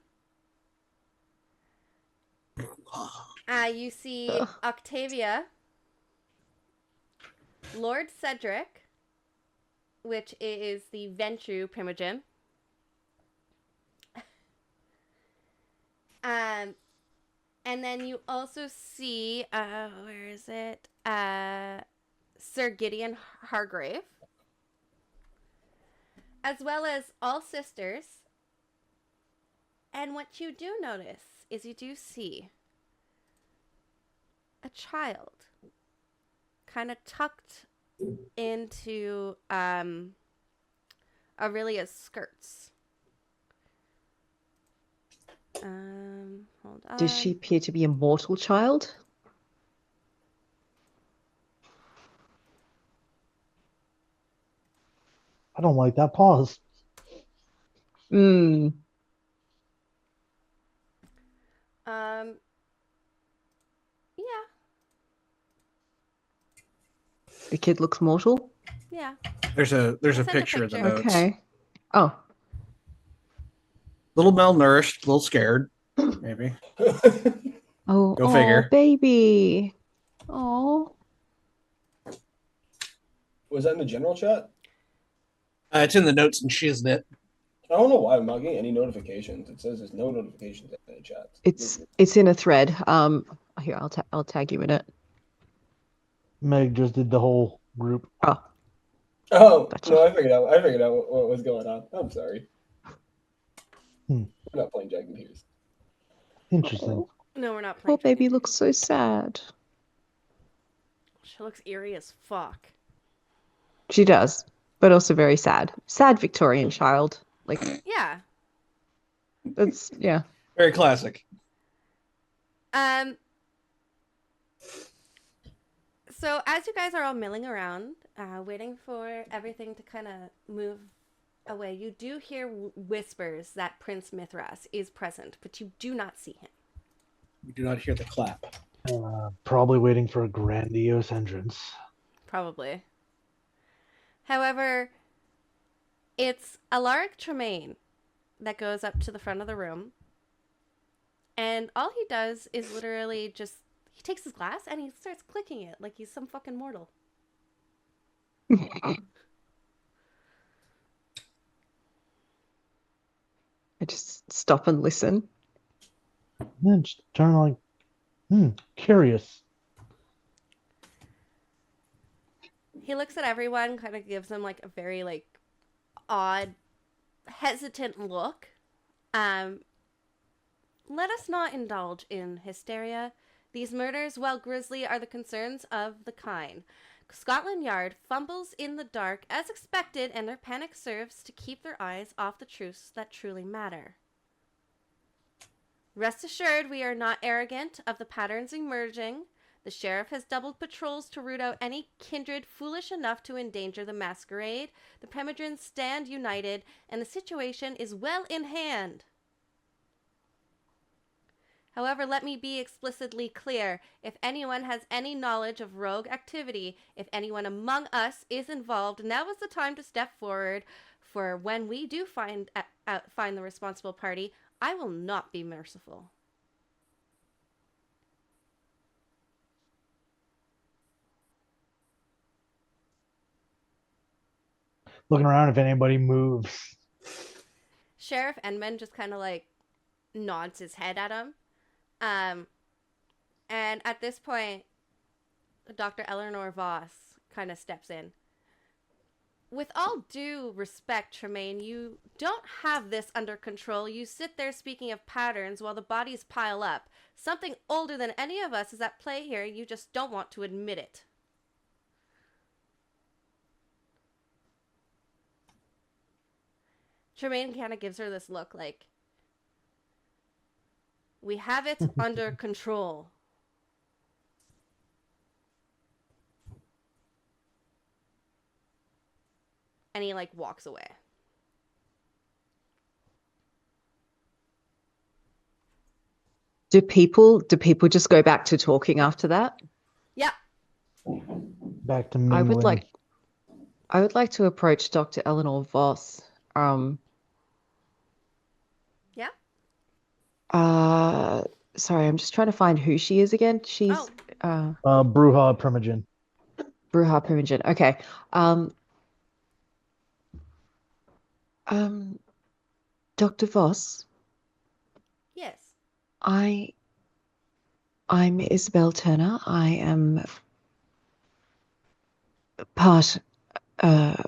You see Ugh. Octavia, Lord Cedric, which is the Ventrue Primogen. And then you also see, where is it? Sir Gideon Hargrave, as well as all sisters. And what you do notice is you do see a child kind of tucked into Aurelia's skirts. Hold on. Does she appear to be a mortal child? I don't like that pause. Hmm. Yeah, The kid looks mortal. yeah. There's a I'll send a picture in the picture. notes. Okay. Oh, Little malnourished, a little scared, maybe. oh, Go figure. baby. Oh, Was that in the general chat? It's in the notes and Shiznit. don't know why I'm not getting any notifications. It says there's no notifications in any chats. It's in a thread. Here, I'll tag you in it. Meg just did the whole group. Oh, Oh Gotcha. no, I figured out what was going on. I'm sorry. Hmm. We're not playing Jagged Tears. Interesting. No, we're not poor playing. baby looks so sad. She looks eerie as fuck. She does, but also very sad. Sad Victorian child. Like Yeah. that's yeah. Very classic. So as you guys are all milling around, waiting for everything to kind of move away, you do hear whispers that Prince Mithras is present, but you do not see him. We do not hear the clap. Probably waiting for a grandiose entrance. Probably. However, it's Alaric Tremaine that goes up to the front of the room. And all he does is literally just, he takes his glass and he starts clicking it like he's some fucking mortal. I just stop and listen. Then just turn like, curious. He looks at everyone, kind of gives them like a very like odd, hesitant look. Let us not indulge in hysteria. These murders, while grisly, are the concerns of the kind. Scotland Yard fumbles in the dark as expected, and their panic serves to keep their eyes off the truths that truly matter. Rest assured, we are not arrogant of the patterns emerging. The sheriff has doubled patrols to root out any kindred foolish enough to endanger the masquerade. The Premedrins stand united, and the situation is well in hand. However, let me be explicitly clear. If anyone has any knowledge of rogue activity, if anyone among us is involved, now is the time to step forward. For when we do find the responsible party, I will not be merciful. Looking around if anybody moves. Sheriff Enman just kind of like nods his head at him. And at this point, Dr. Eleanor Voss kind of steps in. With all due respect, Tremaine, you don't have this under control. You sit there speaking of patterns while the bodies pile up. Something older than any of us is at play here. You just don't want to admit it. Tremaine kind of gives her this look like, we have it under control. And he like walks away. Do people just go back to talking after that? Yeah. Back to mingling. I would like to approach Dr. Eleanor Voss. Yeah. Sorry, I'm just trying to find who she is again. She's Bruja Primogen. Bruja Primogen. Okay. Dr. Voss, Yes. I'm Isabel Turner. I am part of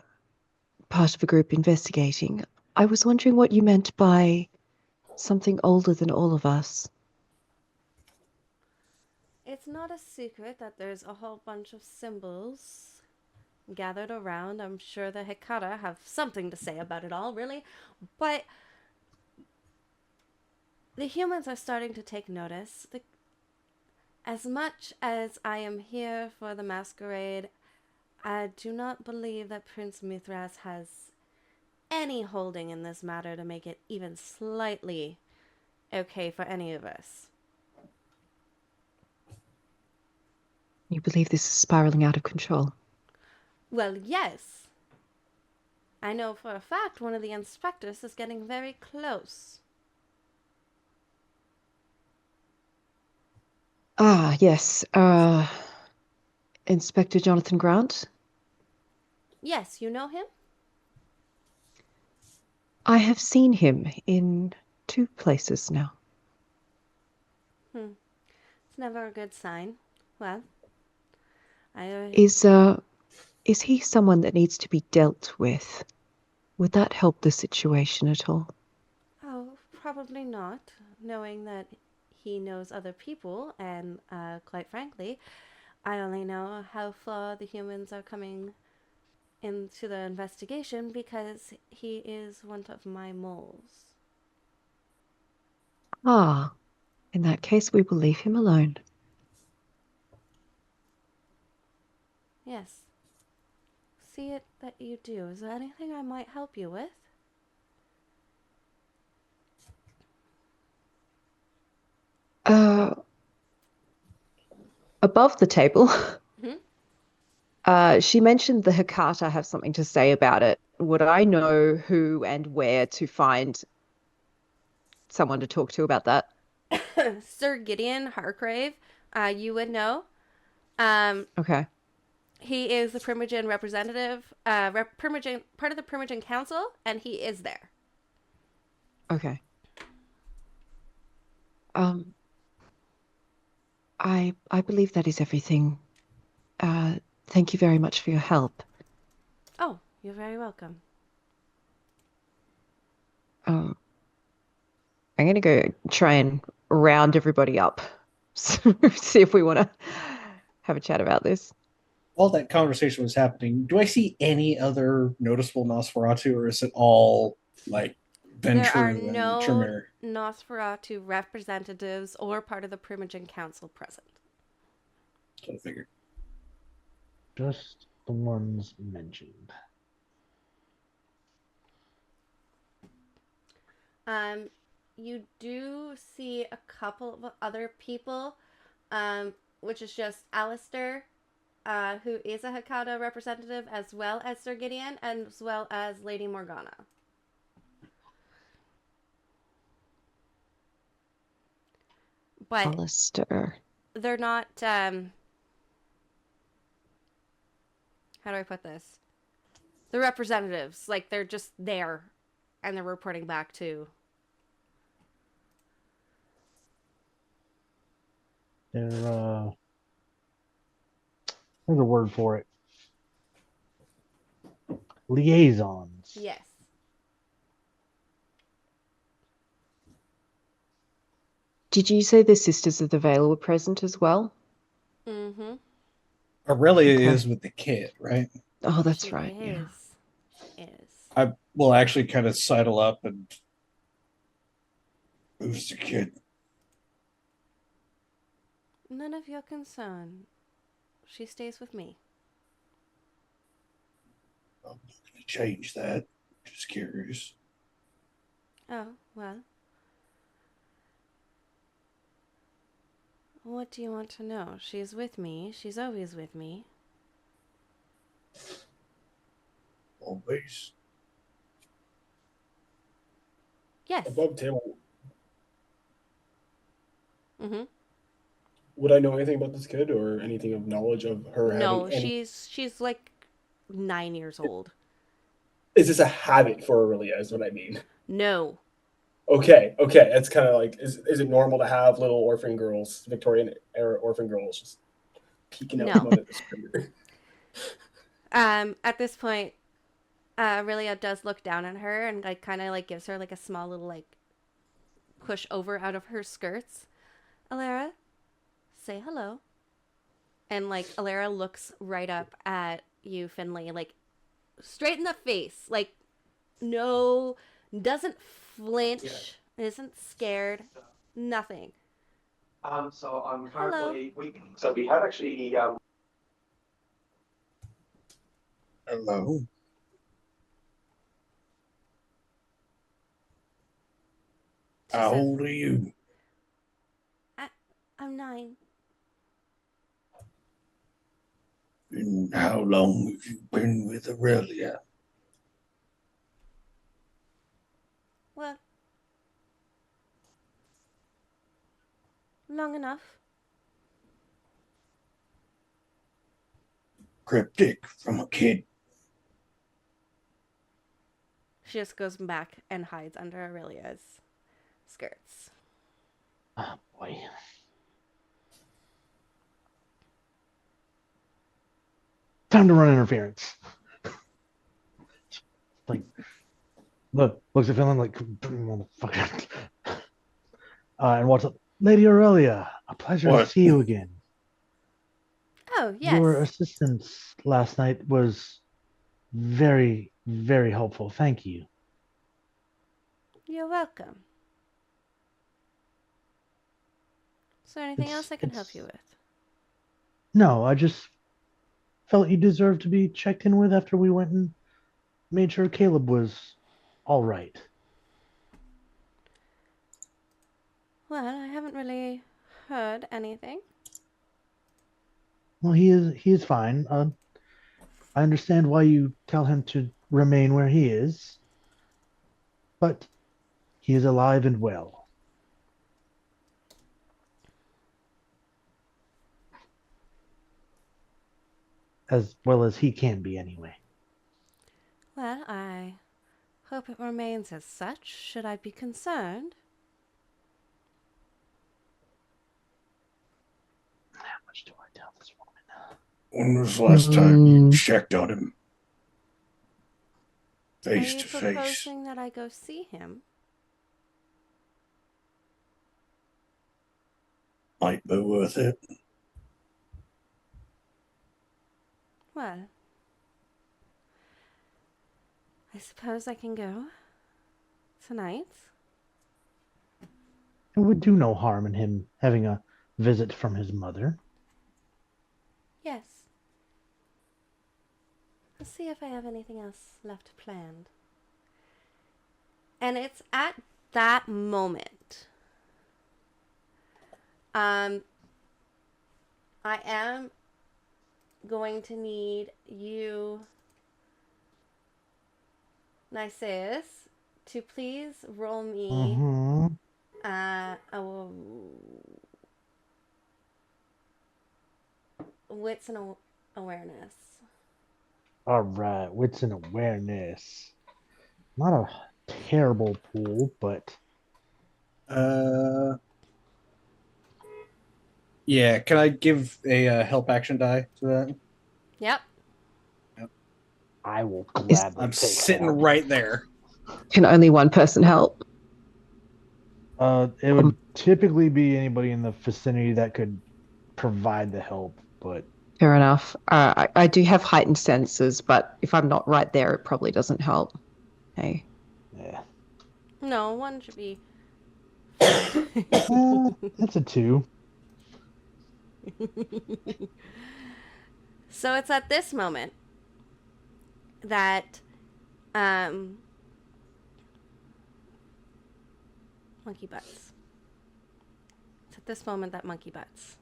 a group investigating. I was wondering what you meant by something older than all of us. It's not a secret that there's a whole bunch of symbols gathered around. I'm sure the Hekata have something to say about it all, really. But the humans are starting to take notice. As much as I am here for the masquerade, I do not believe that Prince Mithras has any holding in this matter to make it even slightly okay for any of us. You believe this is spiraling out of control? Well, yes. I know for a fact one of the inspectors is getting very close. Ah, yes. Inspector Jonathan Grant? Yes, you know him? I have seen him in 2 places now. It's never a good sign. Well, I Is he someone that needs to be dealt with? Would that help the situation at all? probably not, knowing that he knows other people, and quite frankly, I only know how far the humans are coming into the investigation because he is one of my moles. Ah, in that case, we will leave him alone. Yes. See it that you do. Is there anything I might help you with? Uh, Above the table, she mentioned the Hecata have something to say about it. Would I know who and where to find someone to talk to about that? Sir Gideon Harcrave, you would know. Um, Okay. he is the Primogen representative, Primogen, part of the Primogen Council, and he is there. Okay. Um, I believe that is everything. Thank you very much for your help. Oh, you're very welcome. I'm gonna go try and round everybody up. See if we want to have a chat about this. While that conversation was happening, do I see any other noticeable Nosferatu, or is it all like There are Ventru and no Tremere? Nosferatu representatives or part of the Primogen Council present. That's what I figured. Just the ones mentioned. You do see a couple of other people, which is just Alistair, who is a Hakata representative, as well as Sir Gideon, as well as Lady Morgana. But Alistair. they're not, how do I put this? The representatives, like, they're just there, and they're reporting back to. They're there's a word for it. Liaisons. Yes. Did you say the Sisters of the Veil were present as well? Mm-hmm. Aurelia Okay. is with the kid, right? Oh, that's She right. Yeah. Is. I will actually kind of sidle up and. Who's the kid? None of your concern. She stays with me. I'm not going to change that. Just curious. Oh, well. What do you want to know? She's with me. She's always with me. Always. Yes. Above table, Mm-hmm. would I know anything about this kid or anything of knowledge of her No, having any? she's like 9 years old. Is this a habit for Aurelia? Is what I mean. No. Okay, okay. It's kind of like, is it normal to have little orphan girls, Victorian era orphan girls, just peeking out No. from under the screen? At this point, Aurelia does look down at her and like kind of like gives her like a small little like push over out of her skirts. Alara, say hello. And like Alara looks right up at you, Finley, like straight in the face. Like no, doesn't flinch, isn't scared, nothing. So I'm Hello. currently so we have actually Hello. She How says, old are you? I'm 9. And how long have you been with Aurelia? Well, long enough. Cryptic from a kid. She just goes back and hides under Aurelia's skirts. Oh boy. Time to run interference. Like, looks at Finland like, motherfucker. And what's up? Lady Aurelia, a pleasure to What? see you again. Oh, yes. Your assistance last night was very, very helpful. Thank you. You're welcome. Is there anything It's- else I can help it's- you with? No, I just felt you deserved to be checked in with after we went and made sure Caleb was all right. Well, I haven't really heard anything. Well, he is fine. I understand why you tell him to remain where he is, but he is alive and well. As well as he can be, anyway. Well, I hope it remains as such. Should I be concerned? How much do I tell this woman? When was the last time you Mm. checked on him? Are Face you to face. proposing that I go see him? Might be worth it. Well, I suppose I can go tonight. It would do no harm in him having a visit from his mother. Yes. Let's see if I have anything else left planned. And it's at that moment. I am going to need you, Niceus, to please roll me Mm-hmm. wits and awareness. All right, wits and awareness. Not a terrible pool, but Yeah, can I give a help action die to that? Yep. I will Is- gladly I'm take sitting that. right there. Can only one person help? It would typically be anybody in the vicinity that could provide the help, but Fair enough. I do have heightened senses, but if I'm not right there, it probably doesn't help. Hey. yeah. No, one should be. That's a 2. So it's at this moment that monkey butts. It's at this moment that monkey butts.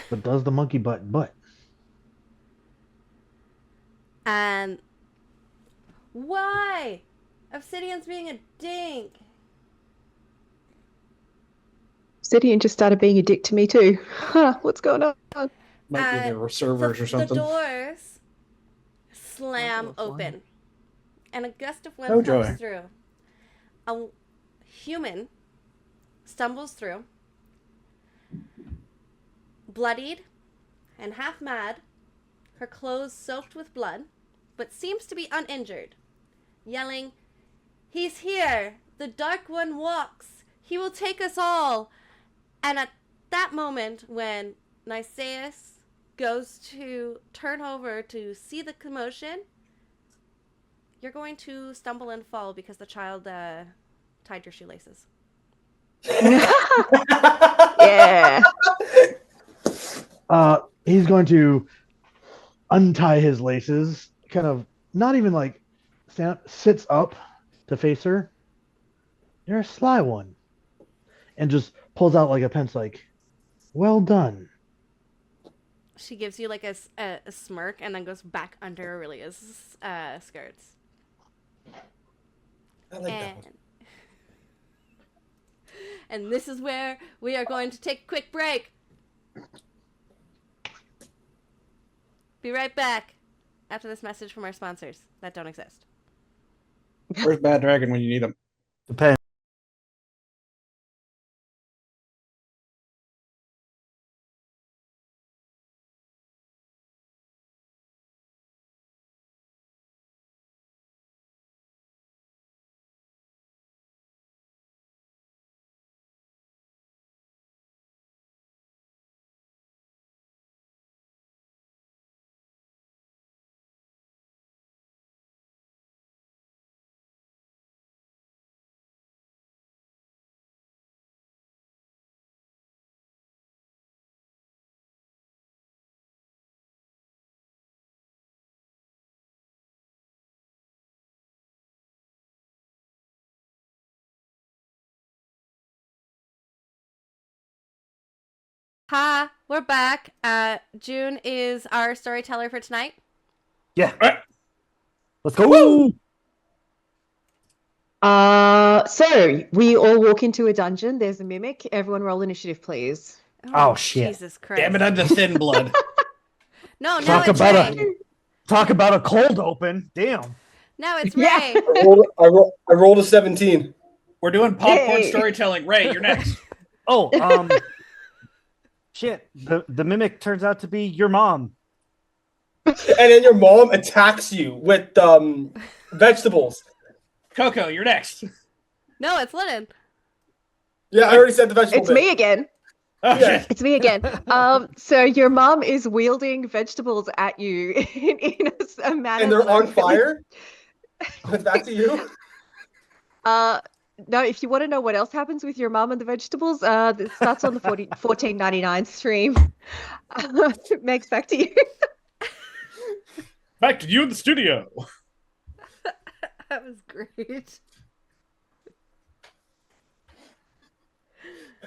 But does the monkey butt? And why? Obsidian's being a dink. Obsidian just started being a dick to me too. Huh, what's going on? Might be the servers or something. The doors slam Oh, fine. open, and a gust of wind Oh, comes joy. through. A human stumbles through, bloodied and half mad, her clothes soaked with blood, but seems to be uninjured, yelling, "He's here! The Dark One walks! He will take us all!" And at that moment, when Niceus goes to turn over to see the commotion, you're going to stumble and fall because the child tied your shoelaces. Yeah. He's going to untie his laces, kind of not even like sits up to face her. You're a sly one. And just pulls out like a pencil, like, well done. She gives you like a smirk and then goes back under Aurelia's skirts. I like that one. And this is where we are going to take a quick break. Be right back. after this message from our sponsors that don't exist. Where's Bad Dragon when you need him? Depends. Ha! We're back. June is our storyteller for tonight. Yeah. Let's go. So we all walk into a dungeon. There's a mimic. Everyone roll initiative, please. Oh, shit. Jesus Christ! Damn it, I'm the thin blood. No, now Talk it's about Ray. Talk about a cold open. Damn. Now it's Yeah. Ray. I rolled a 17. We're doing popcorn Hey. storytelling. Ray, you're next. Oh, shit. The mimic turns out to be your mom. And then your mom attacks you with vegetables. Coco, you're next. No, it's Lennon. Yeah, I already said the vegetable It's bit. me again. Oh, Yeah. shit. It's me again. So your mom is wielding vegetables at you in a manner. And they're that I on really- fire. It's back to you. No, if you want to know what else happens with your mom and the vegetables, it starts on the 14.99 stream. Meg's, back to you. Back to you in the studio. That was great.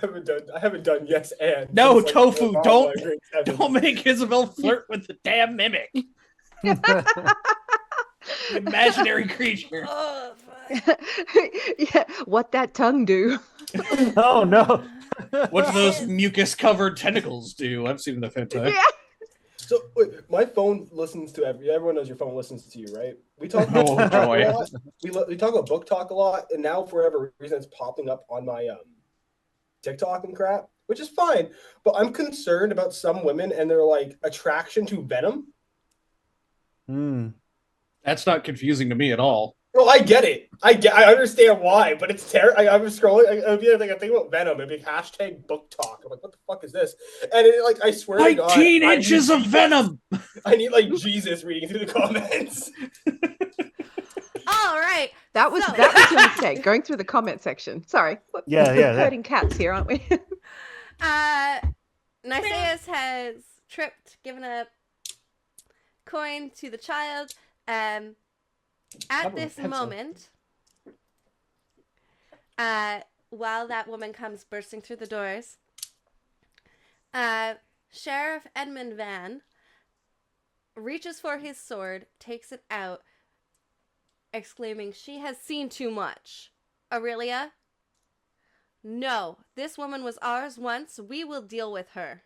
I haven't done yes and. No, since, Tofu, grade don't- seven. Don't make Isabel flirt with the damn mimic. Imaginary creature. Oh, fuck. Yeah, what that tongue do? Oh, no. What do those mucus-covered tentacles do? I've seen the hentai. Yeah. So wait, my phone listens to everyone knows your phone listens to you, right? We talk about Oh, book talk joy. a lot. We talk about book talk a lot, and now for whatever reason it's popping up on my TikTok and crap, which is fine. But I'm concerned about some women and their like attraction to venom. That's not confusing to me at all. Well, I get it. I understand why, but it's terrible. I was scrolling. I'd be like, I think about venom. It'd be hashtag book talk. I'm like, what the fuck is this? And it, like, I swear to God, 19 I inches need of Jesus. venom. I need like Jesus reading through the comments. All right. That was So- your mistake, going through the comment section. Sorry. Yeah. Herding cats here, aren't we? Niceas has tripped, given a coin to the child. At Probably this pencil. moment, while that woman comes bursting through the doors, Sheriff Edmund Van reaches for his sword, takes it out, exclaiming, "She has seen too much. Aurelia? No, this woman was ours once. We will deal with her."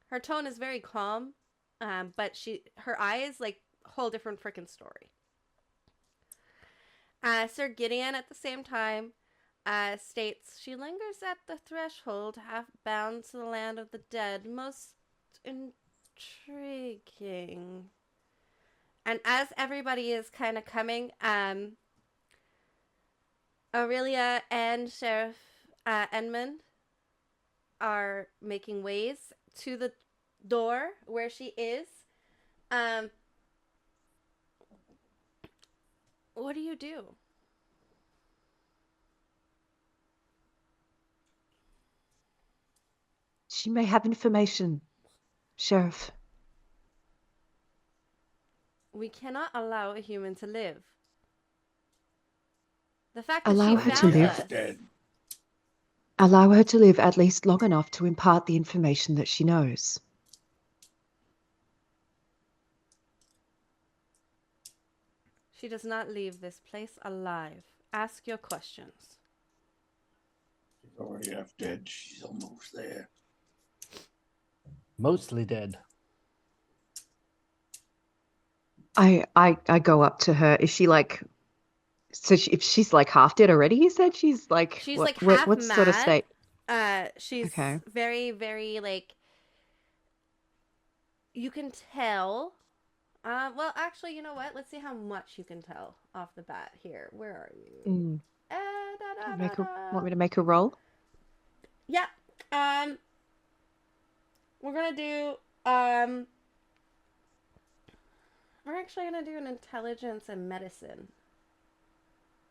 Her tone is very calm, but her eyes, like, whole different freaking story. Sir Gideon, at the same time, states, "She lingers at the threshold, half bound to the land of the dead. Most intriguing." And as everybody is kind of coming, Aurelia and Sheriff Edmund are making ways to the door where she is. What do you do? She may have information, Sheriff. We cannot allow a human to live. The fact that Allow she her to found live. us. Dead. Allow her to live at least long enough to impart the information that she knows. She does not leave this place alive. Ask your questions. She's already half dead. She's almost there. Mostly dead. I go up to her. Is she like if she's like half dead already, you said she's like She's what like half what sort of mad. state? She's Okay. very, very like you can tell. Well, actually, you know what? Let's see how much you can tell off the bat here. Where are you? Mm. Da, Make a, da. want me to make a roll? Yeah. We're gonna do we're actually gonna do an intelligence and medicine.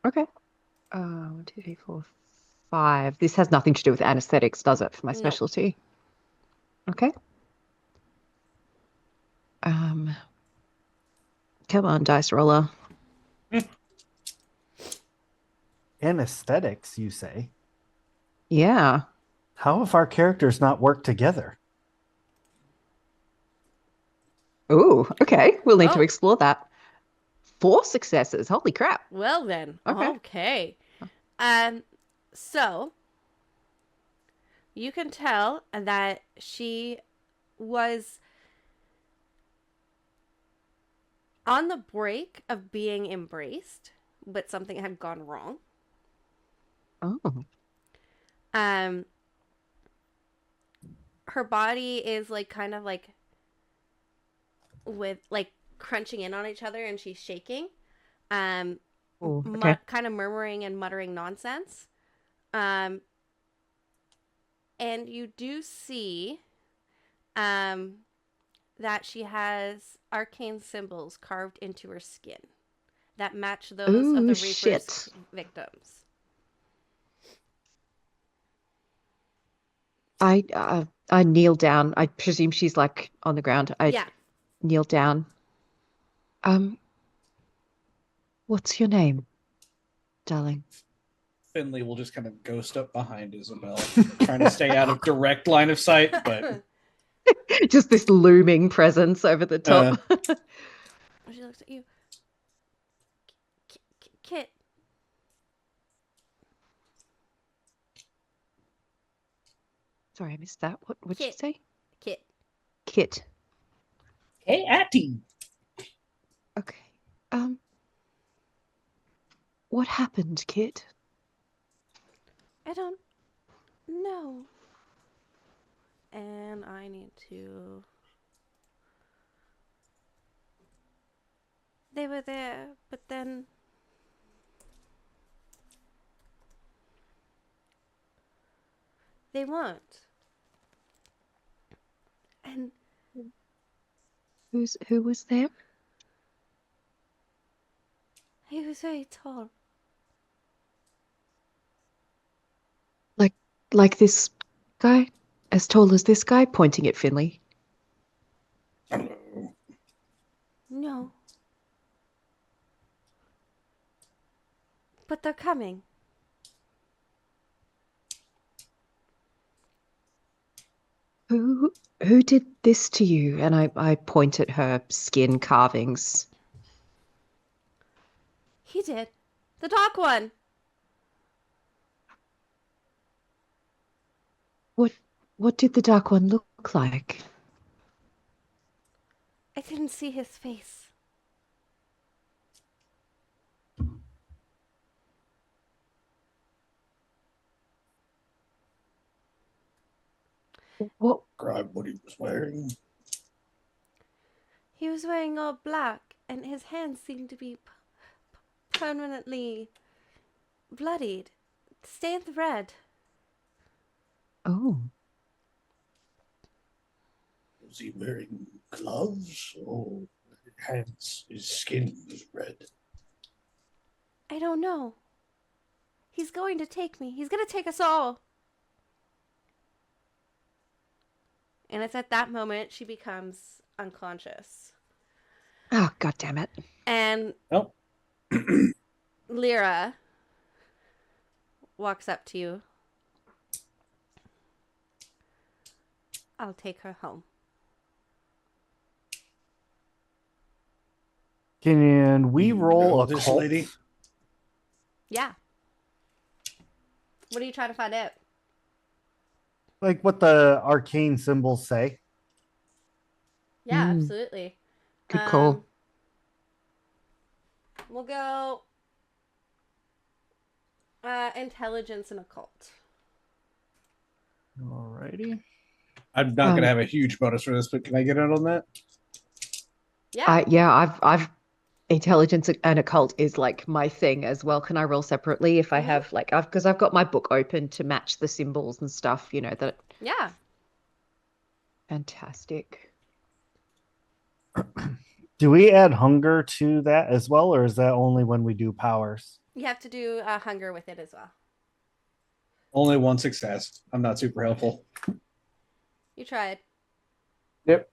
Okay. 1, 2, 3, 4, 5. This has nothing to do with anesthetics, does it, for my No. specialty? Okay. Come on, dice roller. Anesthetics, you say? Yeah. How have our characters not worked together? Ooh, okay. We'll need to Oh. explore that. 4 successes. Holy crap. Well then. Okay. So you can tell that she was on the brink of being embraced, but something had gone wrong. Oh. Her body is like kind of like with like crunching in on each other, and she's shaking. Ooh, okay. Kind of murmuring and muttering nonsense. And you do see that she has arcane symbols carved into her skin that match those of the Ooh, Reaper's shit. victims. I kneel down. I presume she's like on the ground. I Yeah. kneel down. What's your name, darling? Finley will just kind of ghost up behind Isabel, trying to stay out of direct line of sight, but Just this looming presence over the top. She looks at you. Kit. Sorry, I missed that. What did you Kit. say? Kit. Kit. hey, Atty. Okay. What happened, Kit? I don't know. And I need to... They were there, but then... They weren't. And Who was there? he was very tall. Like this guy? As tall as this guy? Pointing at Finley. Hello. No. But they're coming. Who did this to you? And I point at her skin carvings. He did. The dark one. What did the dark one look like? I didn't see his face. What? Describe what he was wearing. He was wearing all black, and his hands seemed to be permanently bloodied, stained red. Oh. Was he wearing gloves or hands? His skin was red. I don't know. He's going to take me. He's going to take us all. And it's at that moment she becomes unconscious. Oh, God damn it. And Oh. Lyra walks up to you. I'll take her home. Can we You roll know a this cult? lady? Yeah. What are you trying to find out? Like what the arcane symbols say? Yeah, Mm. absolutely. Good call. We'll go intelligence and occult. Alrighty. I'm not going to have a huge bonus for this, but can I get in on that? Yeah. Yeah, I've intelligence and occult is like my thing as well. Can I roll separately if I have like because I've got my book open to match the symbols and stuff, you know, that Yeah. fantastic. Do we add hunger to that as well, or is that only when we do powers? You have to do hunger with it as well. Only one success. I'm not super helpful. You tried. Yep.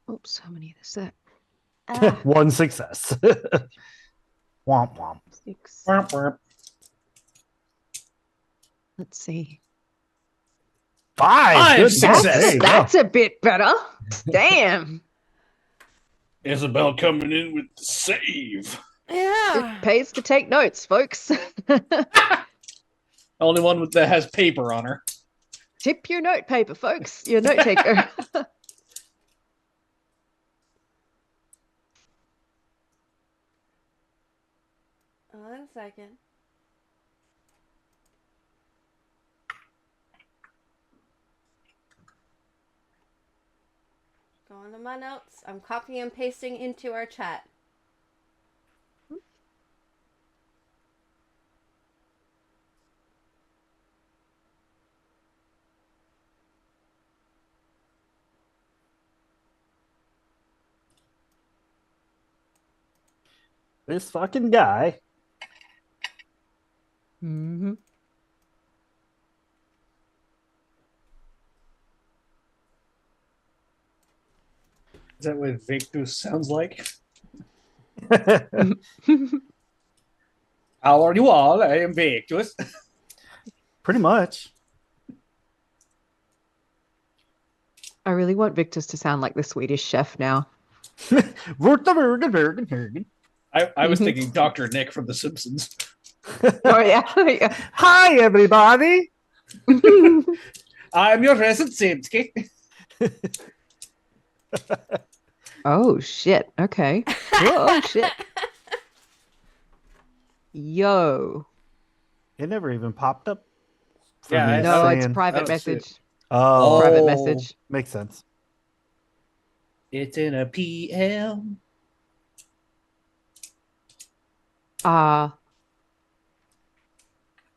Oops, how many is that? One success. Womp womp. 6. Womp womp. Let's see. 5. Good success. There you go. That's a bit better. Damn. Isabel coming in with the save. Yeah. It pays to take notes, folks. Only one that has paper on her. Tip your note paper, folks. Your note taker. 1 second. Going to my notes. I'm copying and pasting into our chat. This fucking guy. Mm-hmm. Is that what Victus sounds like? How are you all? I am Victus. Pretty much. I really want Victus to sound like the Swedish chef now. I was thinking Dr. Nick from The Simpsons. Oh, yeah. Hi, everybody. I'm your resident Simsky. Oh, shit. Okay. Oh, shit. Yo. It never even popped up. for Yeah, me I- No, it's saying- private I don't see it. message. Oh, Private Oh. message. makes sense. It's in a PM.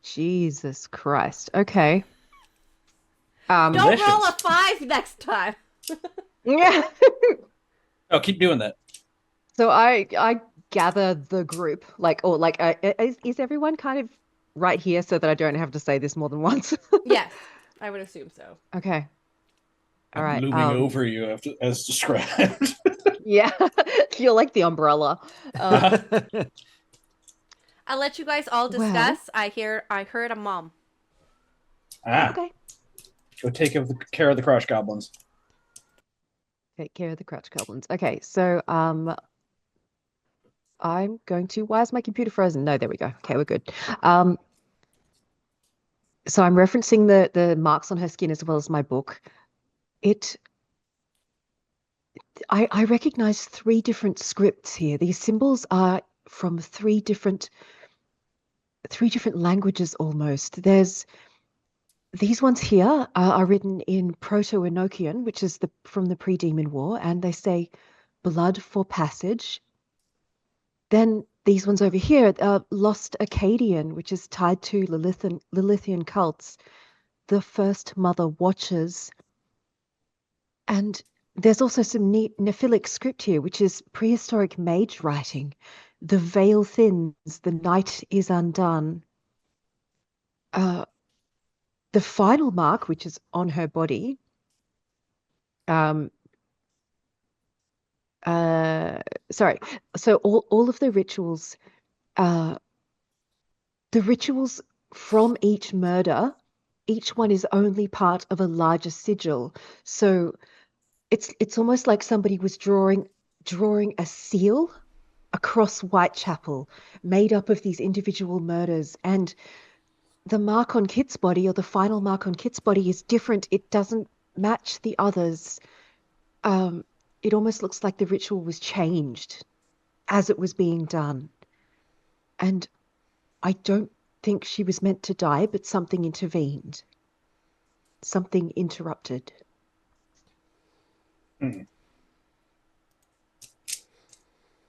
Jesus Christ. Okay. Don't Delicious. roll a 5 next time. Yeah. Oh, keep doing that. So I gather the group, like, or like, is everyone kind of right here so that I don't have to say this more than once? Yes, I would assume so. Okay. All I'm right. looming over you as described. Yeah. You're like the umbrella. I'll let you guys all Well. discuss. I heard a mom. Okay. Go take care of the crush goblins. Take care of the crutch goblins. Okay, so I'm going to. Why is my computer frozen? No, there we go. Okay, we're good. So I'm referencing the marks on her skin as well as my book. I recognize 3 different scripts here. These symbols are from 3 different languages almost. These ones here are written in Proto-Enochian, which is from the pre-Demon War, and they say blood for passage. Then these ones over here are Lost Akkadian, which is tied to Lilithian cults, the First Mother Watchers. And there's also some Nephilic script here, which is prehistoric mage writing. The veil thins, the night is undone. The final mark, which is on her body, sorry. So all of the rituals from each murder, each one is only part of a larger sigil. So it's almost like somebody was drawing a seal across Whitechapel, made up of these individual murders. And the mark on Kit's body, or the final mark on Kit's body, is different. It doesn't match the others. it almost looks like the ritual was changed as it was being done. And I don't think she was meant to die, but something intervened. Something interrupted. Hmm.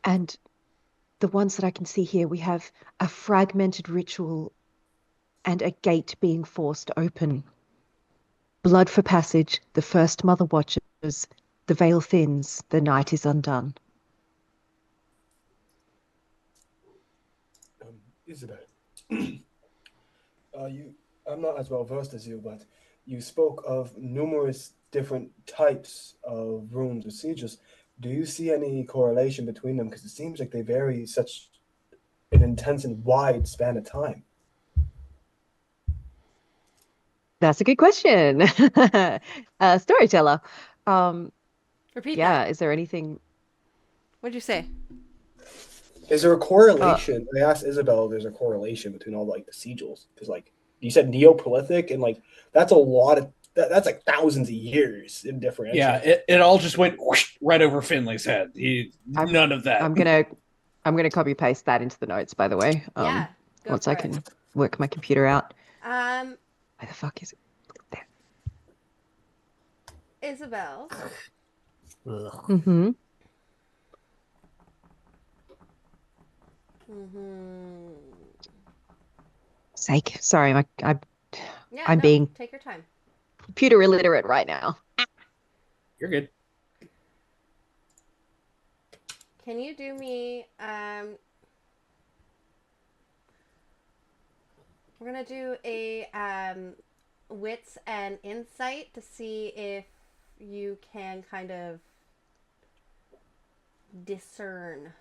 And the ones that I can see here, we have a fragmented ritual and a gate being forced open. Blood for passage, the first mother watches, the veil thins, the night is undone. Isabel, I'm not as well versed as you, but you spoke of numerous different types of runes or sigils. Do you see any correlation between them? Because it seems like they vary such an intense and wide span of time. That's a good question. Storyteller. Repeat Yeah, that. is there anything? What'd you say? Is there a correlation? I asked Isabel if there's a correlation between all like the sigils. Because like you said Neoprolithic, and like that's a lot of that's like thousands of years in differential. Yeah, it all just went whoosh, right over Finley's head. None of that. I'm gonna copy paste that into the notes, by the way. Yeah, go Once for I it. can work my computer out. Um, Where the fuck is it? There. Isabel. Mm-hmm. Mm-hmm. Sake. Sorry, Yeah, I'm no, being take your time. computer illiterate right now. You're good. Can you do me we're gonna do a wits and insight to see if you can kind of discern.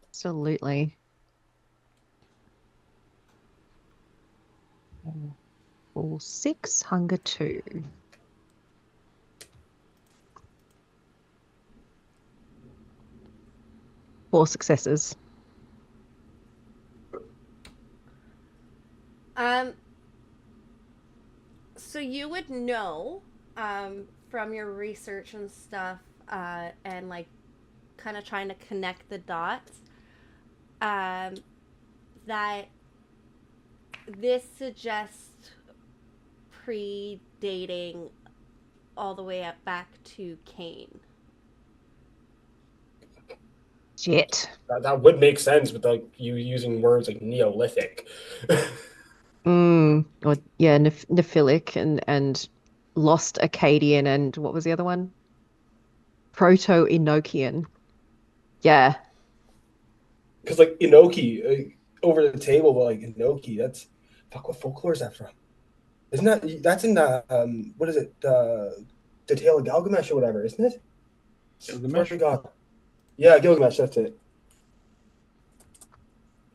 Absolutely. 6, hunger 2. Four successes. So you would know from your research and stuff and like kind of trying to connect the dots that this suggests predating all the way up back to Cain. Shit. That would make sense with like you using words like Neolithic. Or yeah, Nephilic and Lost Akkadian and what was the other one? Proto-Enochian. Yeah. Because like Enochi over the table, but like Enochi, that's fuck. What folklore is that from? Isn't that's in the what is it? The Tale of Gilgamesh or whatever, isn't it? Gilgamesh? I forgot. Yeah, Gilgamesh. That's it.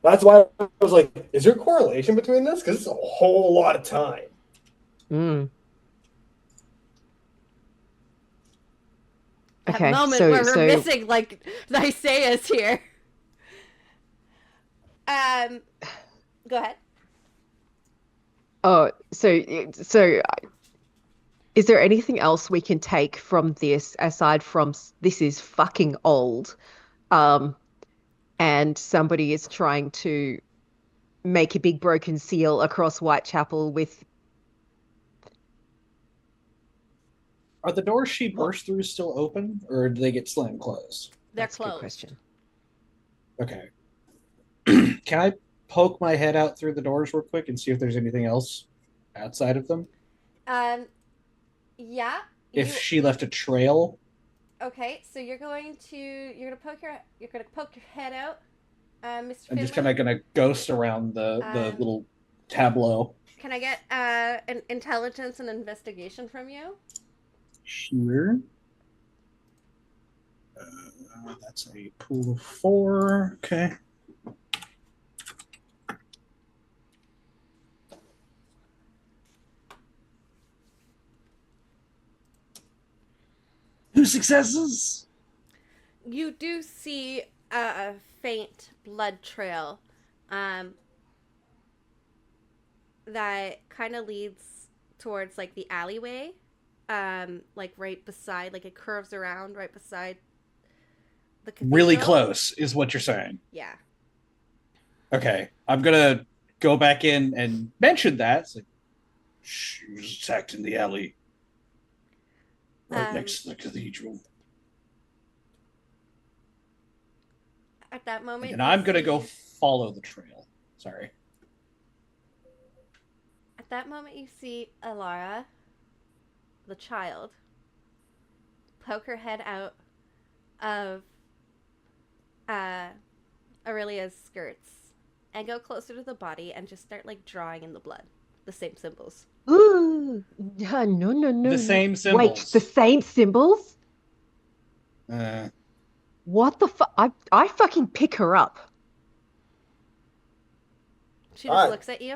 That's why I was like, is there a correlation between this? Because it's a whole lot of time. That Okay, moment so where we're missing like Lysaeus here. Go ahead. Oh, so is there anything else we can take from this aside from this is fucking old, and somebody is trying to make a big broken seal across Whitechapel with... Are the doors she burst through still open, or do they get slammed closed? They're That's closed. a good question. Okay. Can I poke my head out through the doors real quick and see if there's anything else outside of them? Yeah. If she left a trail. Okay, so you're gonna poke your head out, Mr. I'm just Finley. kind of gonna ghost around the little tableau. Can I get an intelligence and investigation from you? Sure. That's a pool of 4. Okay. Two successes. You do see a faint blood trail that kind of leads towards like the alleyway like right beside, like it curves around right beside the Really cathedral. close is what you're saying. Yeah. Okay, I'm gonna go back in and mention that. It's like, she was attacked in the alley right next to the cathedral. At that moment, And you I'm gonna go see- follow the trail. Sorry. At that moment, you see Alara, the child, poke her head out of Aurelia's skirts and go closer to the body and just start like drawing in the blood the same symbols. Ooh, no, no, no, no. The same Wait, symbols. the same symbols? Uh, What the fuck? I fucking pick her up. She just Hi. looks at you.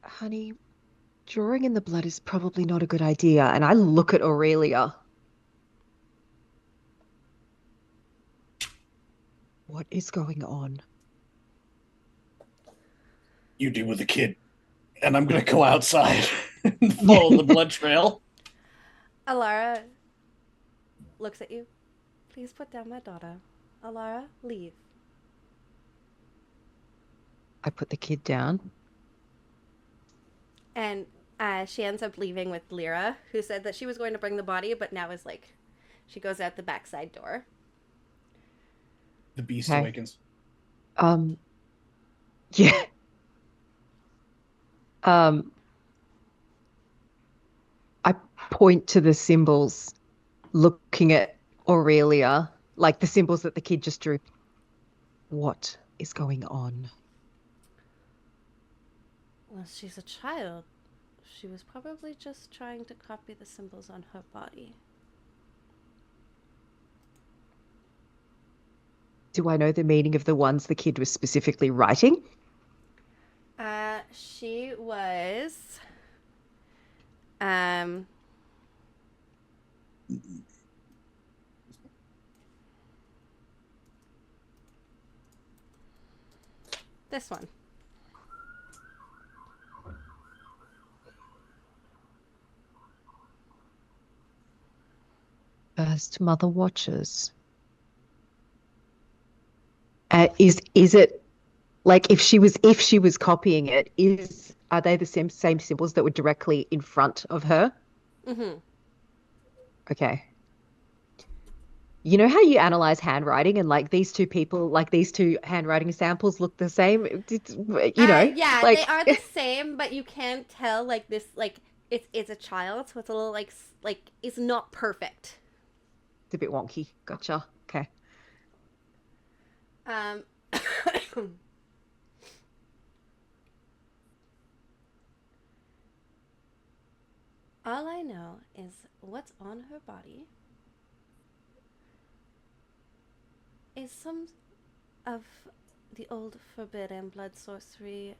Honey, drawing in the blood is probably not a good idea. And I look at Aurelia. What is going on? you deal with the kid. And I'm gonna go outside and follow the blood trail. Alara looks at you. Please put down my daughter. Alara, leave. I put the kid down. And she ends up leaving with Lyra, who said that she was going to bring the body, but now is like, she goes out the backside door. The beast Okay. awakens. Yeah. I point to the symbols, looking at Aurelia, like the symbols that the kid just drew. What is going on? Well, she's a child. She was probably just trying to copy the symbols on her body. Do I know the meaning of the ones the kid was specifically writing? She was this one. First Mother Watches. Is it like if she was copying it, are they the same symbols that were directly in front of her? Mm-hmm. Okay. You know how you analyze handwriting and like these two people, like these two handwriting samples look the same? Yeah, like they are the same, but you can tell like this, like it's a child, so it's a little like it's not perfect. it's a bit wonky. Gotcha. Okay. All I know is what's on her body is some of the old forbidden blood sorcery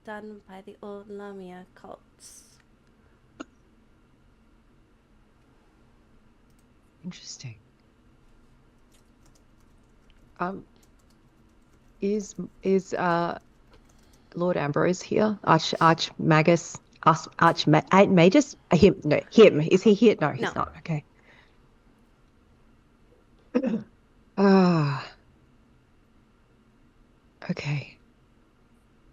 done by the old Lamia cults. Interesting. Is Lord Ambrose here? Archmagus? Archmagus? Him? No, him. Is he here? No, he's No. not. Okay. Ah. Okay.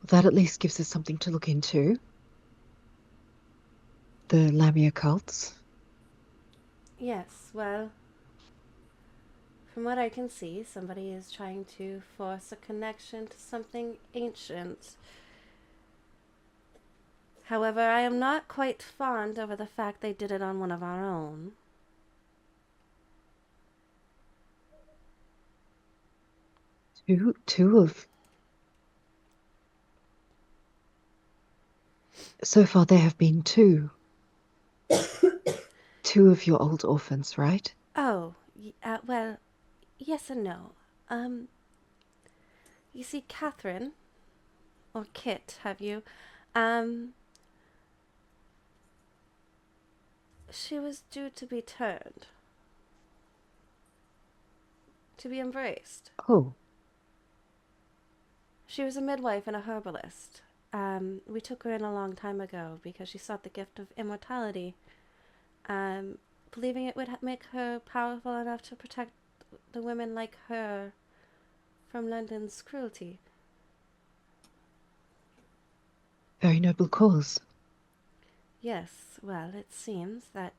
Well, that at least gives us something to look into. The Lamia cults. Yes, well, from what I can see, somebody is trying to force a connection to something ancient. However, I am not quite fond over the fact they did it on one of our own. Two of... So far there have been two. Two of your old orphans, right? Oh, well, yes and no. You see, Catherine, or Kit, have you? She was due to be turned. To be embraced. Oh, She was a midwife and a herbalist. We took her in a long time ago because she sought the gift of immortality. Believing it would make her powerful enough to protect the women like her from London's cruelty. Very noble cause. Yes, well, it seems that,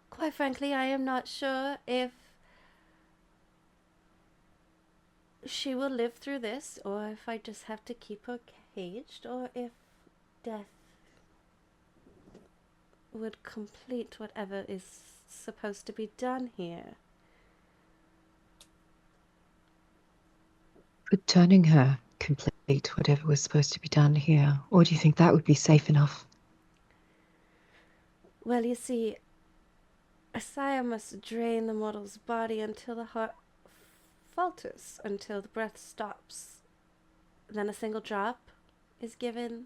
quite frankly, I am not sure if she will live through this, or if I just have to keep her caged, or if death would complete whatever is supposed to be done here. Would turning her complete whatever was supposed to be done here, or do you think that would be safe enough? Well, you see, a sire must drain the mortal's body until the heart falters, until the breath stops. Then a single drop is given.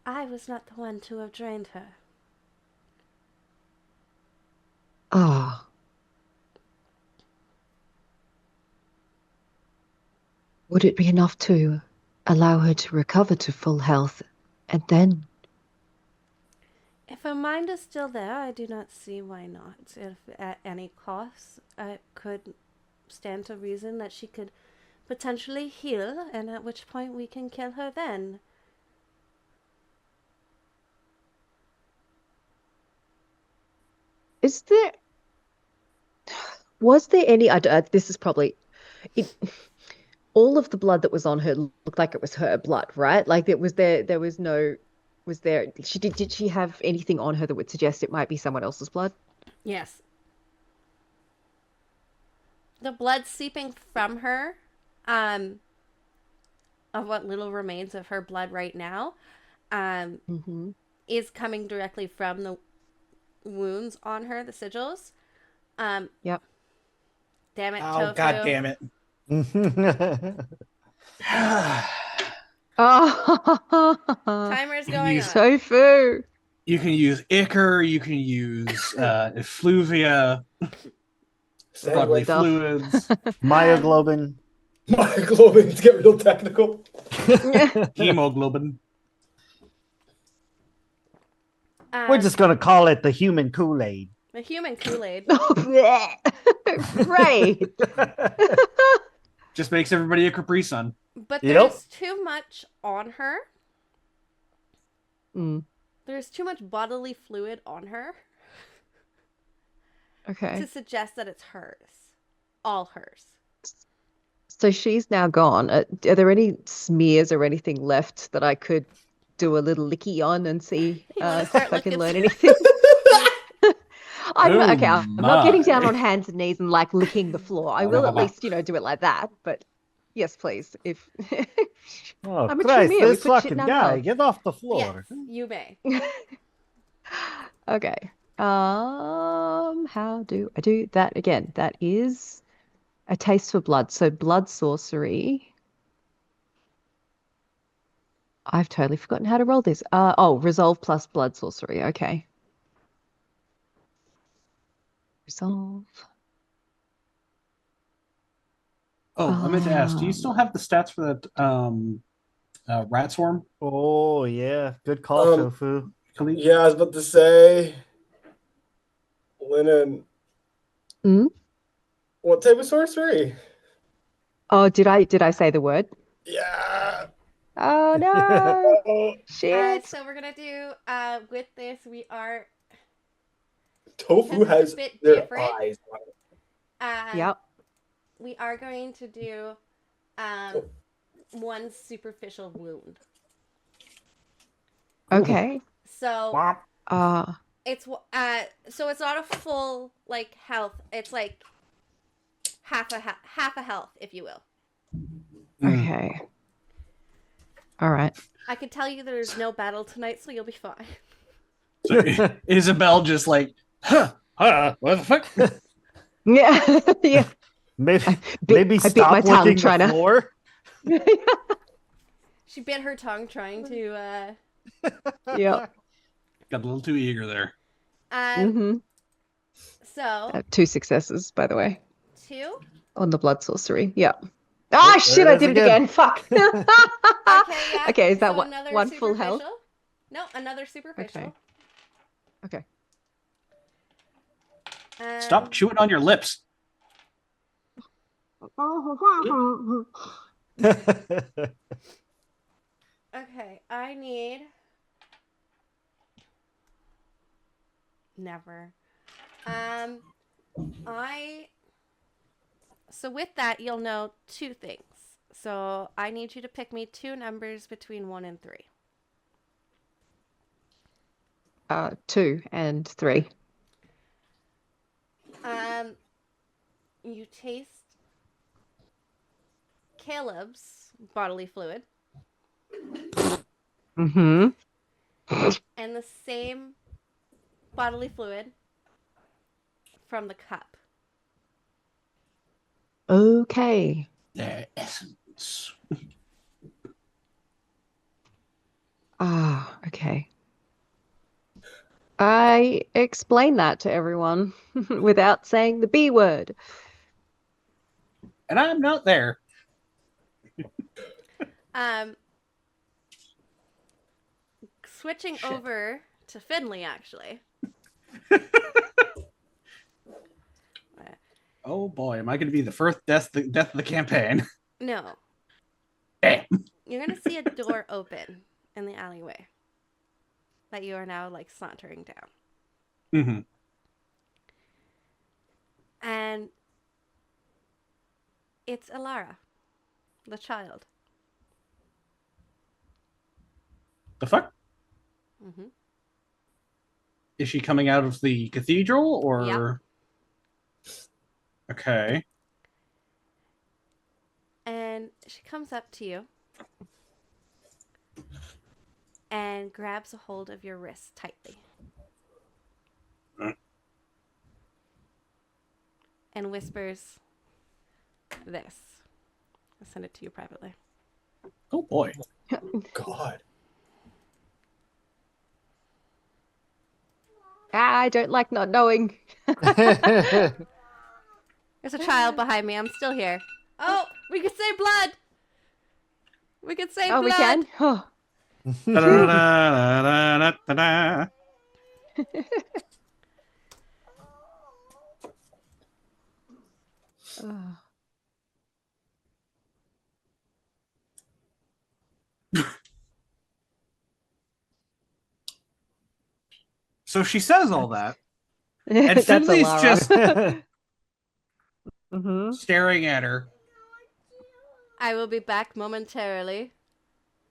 I was not the one to have drained her. Ah. Would it be enough to allow her to recover to full health, and then? If her mind is still there, I do not see why not. If at any cost, I could stand to reason that she could potentially heal, and at which point we can kill her then. Was there any, this is probably, all of the blood that was on her looked like it was her blood, right? Like did she have anything on her that would suggest it might be someone else's blood? Yes. The blood seeping from her, of what little remains of her blood right now, is coming directly from the wounds on her, the sigils. Yep. Damn it, Oh, Tofu. God damn it. Oh, Timer's going on. Tofu. You can use ichor, you can use effluvia, bodily Stuff. fluids, Myoglobin. Myoglobin, to get real technical. hemoglobin. We're just gonna call it the human Kool-Aid. The human Kool-Aid. Right. Just makes everybody a Capri Sun. But there's too much on her. There's too much bodily fluid on her. Okay. To suggest that it's hers. All hers. So she's now gone. Are there any smears or anything left that I could do a little licky on and see if I can learn anything? I'm not getting down on hands and knees and like licking the floor. I will at least, do it like that. But yes, please. If Oh, I'm a Christ, true this we put shit fucking in our guy, mouth. get off the floor. Yes, you may. Okay. How do I do that again? That is a taste for blood. So blood sorcery. I've totally forgotten how to roll this. Resolve plus blood sorcery. Okay. Resolve. Oh, I meant to ask, do you still have the stats for that rat swarm? Oh, yeah. Good call, Tofu. Yeah, I was about to say, Linen. What type of sorcery? Oh, did I say the word? Yeah. Oh no! Shit. So we're gonna do with this. We are Tofu because has it's a bit their different. eyes on it. Yep. We are going to do one superficial wound. Okay. So it's so it's not a full like health. It's like half a health, if you will. Okay. All right. I can tell you there's no battle tonight, so you'll be fine. So Isabel just like, what the fuck? Yeah. Yeah. Maybe I bit stop my tongue licking trying the to- floor. She bit her tongue trying to. Yep. Got a little too eager there. So 2 successes, by the way. 2. On the blood sorcery. Yeah. Ah, Oh, shit, there I it did is it again. again. Fuck. Okay, yeah. Okay, is that so one, another one full health? superficial? No, another superficial. Okay. Stop chewing on your lips. Okay, I need. Never. So with that, you'll know two things. So I need you to pick me two numbers between 1 and 3. 2 and 3. You taste Caleb's bodily fluid Mm-hmm. and the same bodily fluid from the cup. Okay. Their essence. Ah, okay. I explain that to everyone without saying the B word. And I'm not there. Switching over to Finley, actually. Oh boy, am I going to be the first death of the campaign? No. Damn. You're going to see a door open in the alleyway that you are now, like, sauntering down. Mm-hmm. And it's Alara, the child. The fuck? Mm-hmm. Is she coming out of the cathedral, or? Yep. Okay. And she comes up to you and grabs a hold of your wrist tightly. And whispers this. I'll send it to you privately. Oh boy. God. I don't like not knowing. There's a child behind me. I'm still here. Oh, we could say blood. We could say Oh, blood. we can? Oh. Da-da-da-da-da-da-da. Oh. So she says all that, and That's Finley's Alara. just Mm-hmm. staring at her. I will be back momentarily.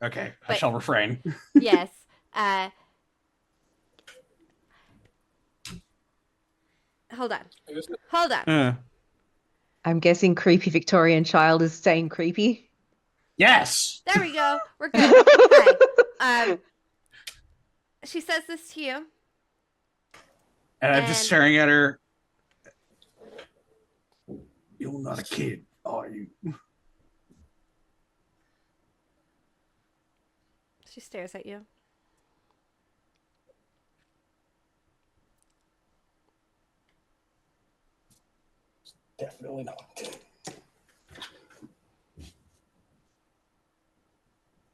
Okay, I But- shall refrain. Yes. Hold on. Hold on. I'm guessing creepy Victorian child is staying creepy. Yes. There we go. We're good. Hi. She says this to you. And I'm just And- staring at her. You're not a kid, are you? She stares at you. Definitely not.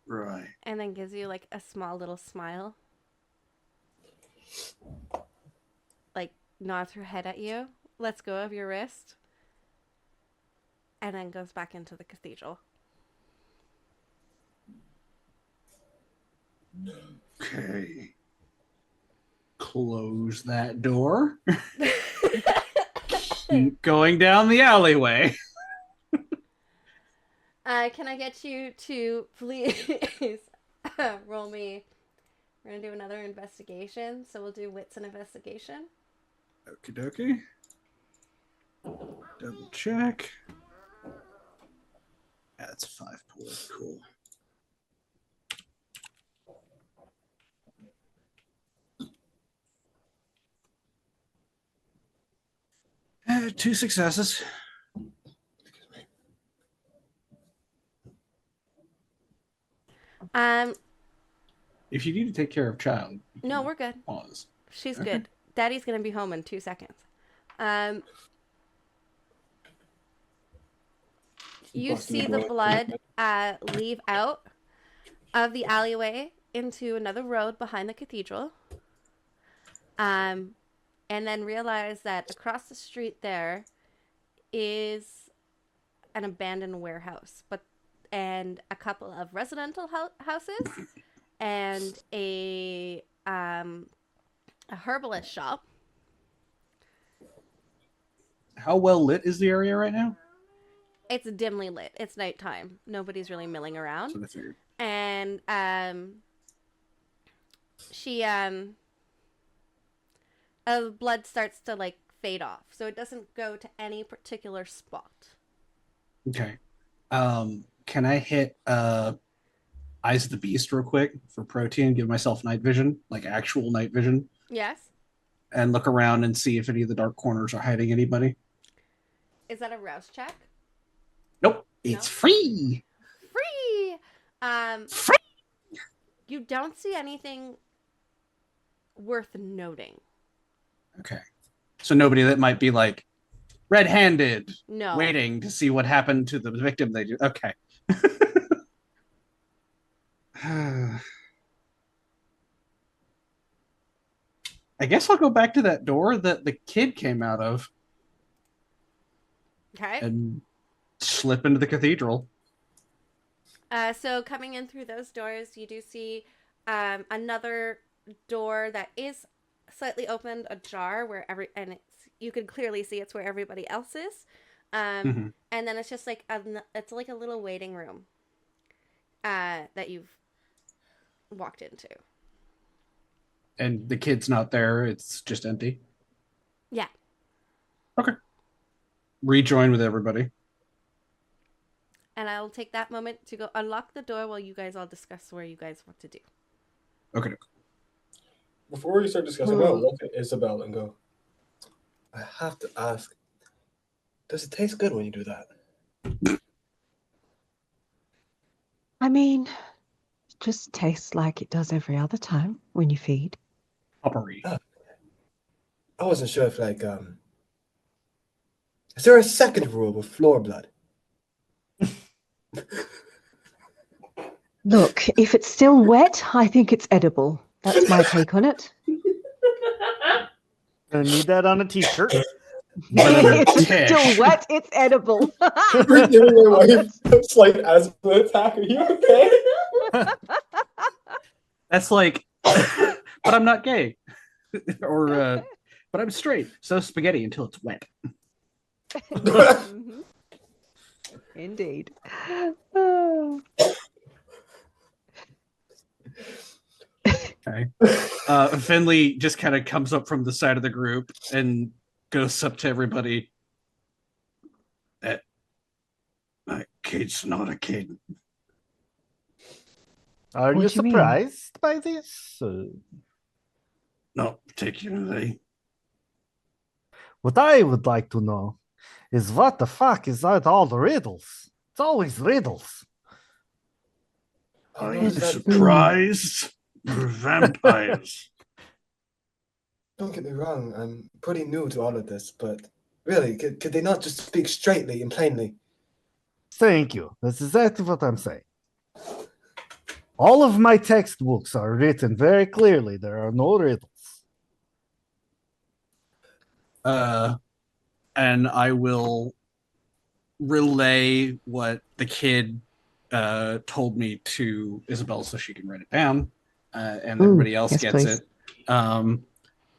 Right. And then gives you like a small little smile. Like nods her head at you, lets go of your wrist, and then goes back into the cathedral. Okay. Close that door. Keep going down the alleyway. Can I get you to please roll me? We're gonna do another investigation, so we'll do wits and investigation. Okie dokie. Double check. That's 5 points. Cool. Two successes. If you need to take care of child, you No, can we're good. pause. She's Okay. good. Daddy's gonna be home in 2 seconds. You Busting see the blood leave out of the alleyway into another road behind the cathedral. And then realize that across the street there is an abandoned warehouse, and a couple of residential houses and a herbalist shop. How well lit is the area right now? It's dimly lit. It's nighttime. Nobody's really milling around. That's what I figured. And she blood starts to like fade off, so it doesn't go to any particular spot. Okay. Can I hit Eyes of the Beast real quick for protein? Give myself night vision, like actual night vision, Yes. and look around and see if any of the dark corners are hiding anybody. Is that a rouse check? Nope. It's free. Free. Free. You don't see anything worth noting. Okay. So nobody that might be like red-handed, No. waiting to see what happened to the victim they do. Okay. I guess I'll go back to that door that the kid came out of Okay. and slip into the cathedral. So coming in through those doors, you do see another door that is slightly opened, ajar, and you can clearly see it's where everybody else is. And then it's just like it's like a little waiting room that you've walked into. And the kid's not there, it's just empty. Yeah. Okay. Rejoin with everybody. And I will take that moment to go unlock the door while you guys all discuss where you guys want to do. Okay. Before we start discussing, I'll look at Isabel and go, I have to ask, does it taste good when you do that? I mean, it just tastes like it does every other time when you feed. Potpourri. I wasn't sure if, like, is there a second rule with floor blood? Look, if it's still wet, I think it's edible. That's my take on it. Gonna need that on a t-shirt. If it's still wet, it's edible. You're giving away a slight asthma attack. Are you okay? That's like, but I'm not gay. Or, but I'm straight. So spaghetti until it's wet. Mhm. Indeed. Oh. Okay. Finley just kind of comes up from the side of the group and goes up to everybody. That kid's not a kid. Are What you do you mean? surprised by this? Not particularly. What I would like to know is what the fuck is that all the riddles? It's always riddles. Are know you that- surprised? We're vampires. Don't get me wrong, I'm pretty new to all of this, but really, could they not just speak straightly and plainly? Thank you. That's exactly what I'm saying. All of my textbooks are written very clearly. There are no riddles. And I will relay what the kid told me to Isabel so she can write it down, and Ooh, everybody else yes, gets please. it.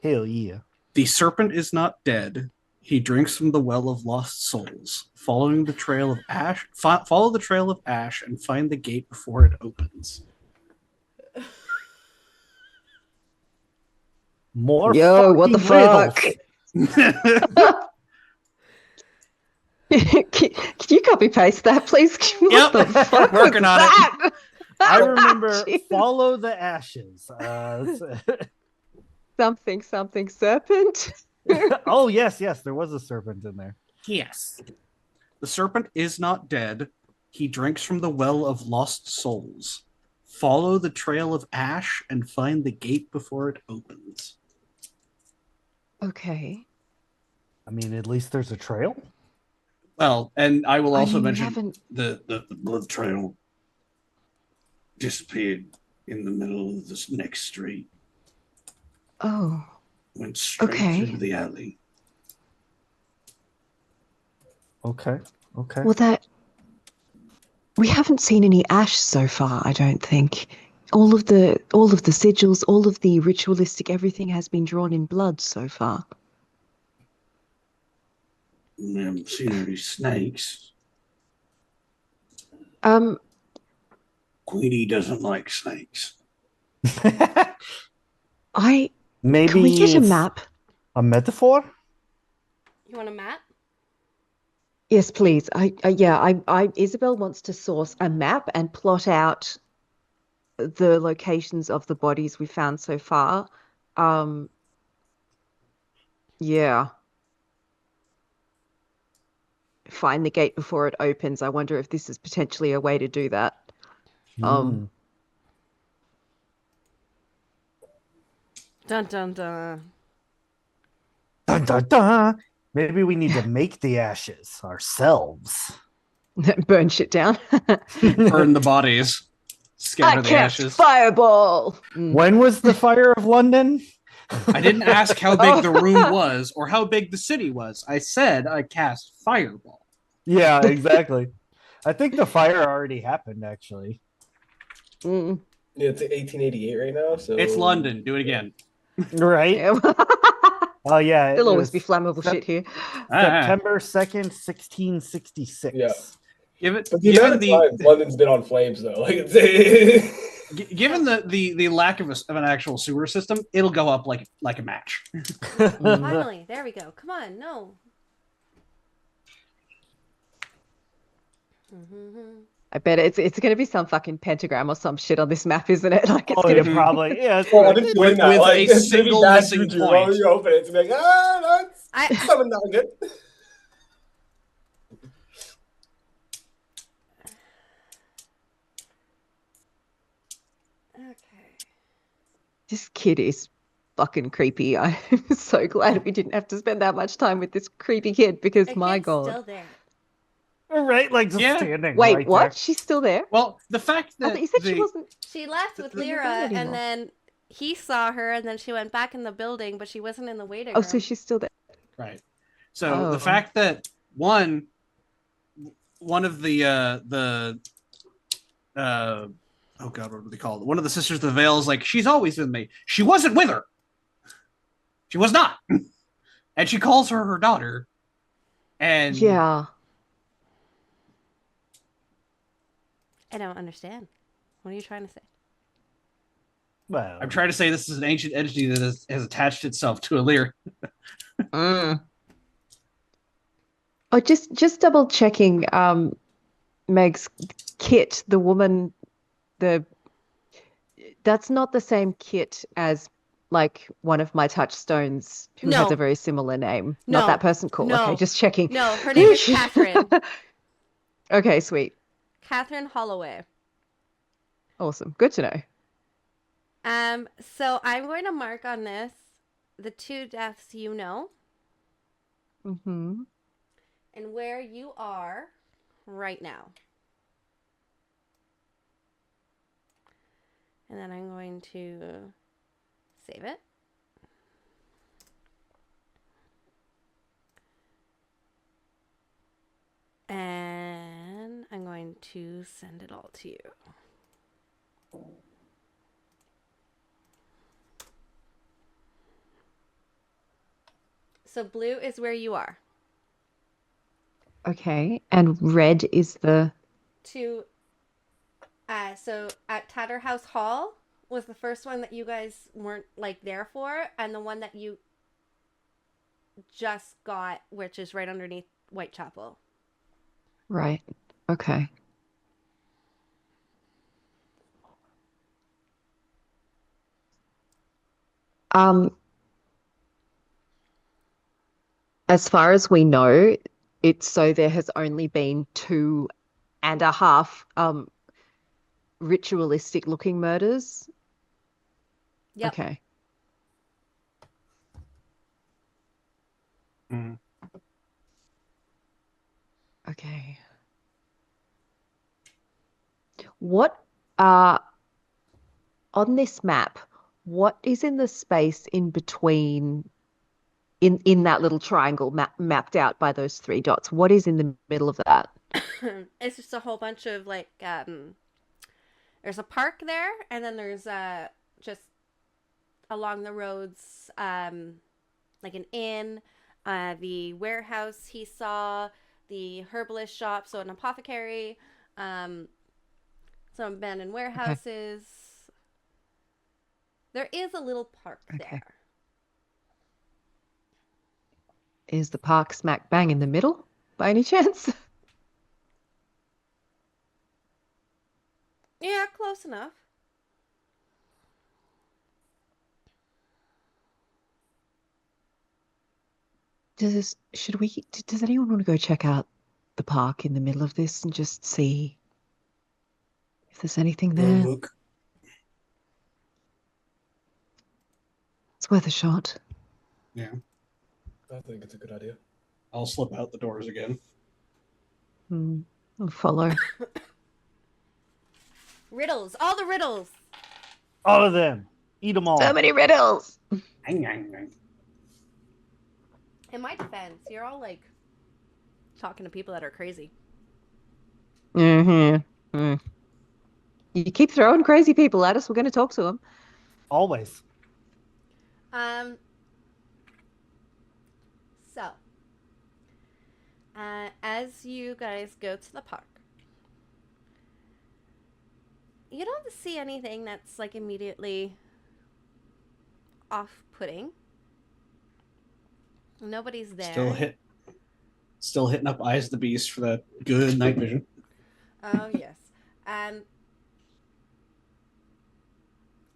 Hell yeah. The serpent is not dead. He drinks from the well of lost souls. Following the trail of ash, follow the trail of ash and find the gate before it opens. More Yo, what the fucking riddles. fuck? Can you copy paste that, please? Yep. What the fuck Working was on it. that? I remember Jeez. follow the ashes. Something serpent. Oh, yes, there was a serpent in there. Yes. The serpent is not dead. He drinks from the well of lost souls. Follow the trail of ash and find the gate before it opens. Okay. I mean, at least there's a trail. Well, and I will I also mean, we mention haven't. The blood trail disappeared in the middle of this next street. Oh, Went straight okay. through the alley. Okay. Okay. Well, that we haven't seen any ash so far. I don't think. All of the sigils, all of the ritualistic, everything has been drawn in blood so far. We haven't seen any snakes. Queenie doesn't like snakes. I Maybe can we get a it's map? a metaphor? You want a map? Yes, please. Isabel wants to source a map and plot out the locations of the bodies we found so far. Yeah. Find the gate before it opens. I wonder if this is potentially a way to do that. Hmm. Dun dun dun. Dun, dun, dun. Maybe we need to make the ashes ourselves. Burn shit down. Burn the bodies. Scatter I the cast ashes. fireball. When was the fire of London? I didn't ask how big the room was or how big the city was. I said I cast fireball. Yeah, exactly. I think the fire already happened, actually. Mm. It's 1888 right now, so It's London. Do it again. Right? Yeah. Oh, yeah. There'll it always was be flammable shit here. September 2nd, 1666. Yeah. Give it. But the amount of times London's been on flames, though, like Given the lack of an actual sewer system, it'll go up like a match. Finally, there we go. Come on, no. I bet it's going to be some fucking pentagram or some shit on this map, isn't it? Like it's Oh, going yeah, to be probably. Yeah, it's Well, I've gonna- been doing that. with Like, a it's gonna be single bad missing juju. point. While you open it, it's gonna be like, that's something not good. Okay. This kid is fucking creepy. I'm so glad we didn't have to spend that much time with this creepy kid because The my kid's god. still there. Right, like just Yeah. standing. Wait, right what? there. She's still there? Well, the fact I that thought you said she wasn't. She left with Doesn't Lyra, matter anymore. and then he saw her, and then she went back in the building, but she wasn't in the waiting Oh, room. so she's still there. right. So Oh. the fact that one of the oh god, what do they call it? One of the sisters of the Veil is like, she's always with me. She wasn't with her. She was not. And she calls her daughter. And Yeah. I don't understand. What are you trying to say? Well, I'm trying to say this is an ancient entity that has attached itself to a lyre. Mm. Oh, just double checking. Meg's Kit, the woman, that's not the same Kit as like one of my touchstones who has No. a very similar name. No. Not that person. Cool. No. Okay, just checking. No, her name is Catherine. Okay, sweet. Catherine Holloway. Awesome. Good to know. So I'm going to mark on this the 2 deaths you know Mm-hmm. and where you are right now. And then I'm going to save it. And I'm going to send it all to you. So blue is where you are. Okay, and red is the. So at Tatterhouse Hall was the first one that you guys weren't like there for, and the one that you just got, which is right underneath Whitechapel. Right. Okay. As far as we know, there has only been 2.5 ritualistic looking murders. Yep. Okay. Okay. What on this map, what is in the space in between in that little triangle mapped out by those 3 dots? What is in the middle of that? It's just a whole bunch of there's a park there, and then there's just along the roads like an inn, the warehouse he saw, the herbalist shop, so an apothecary, some abandoned warehouses. There is a little park there. Is the park smack bang in the middle by any chance? Yeah, close enough. Does anyone want to go check out the park in the middle of this and just see if there's anything there? Look. It's worth a shot. Yeah. I think it's a good idea. I'll slip out the doors again. I'll follow. Riddles, all the riddles. All of them. Eat them all. So many riddles. In my defense, you're all like talking to people that are crazy. Mm-hmm. You keep throwing crazy people at us, we're going to talk to them. Always. So, as you guys go to the park, you don't see anything that's like immediately off-putting. Nobody's there. Still hitting up Eyes of the Beast for that good night vision. Oh yes.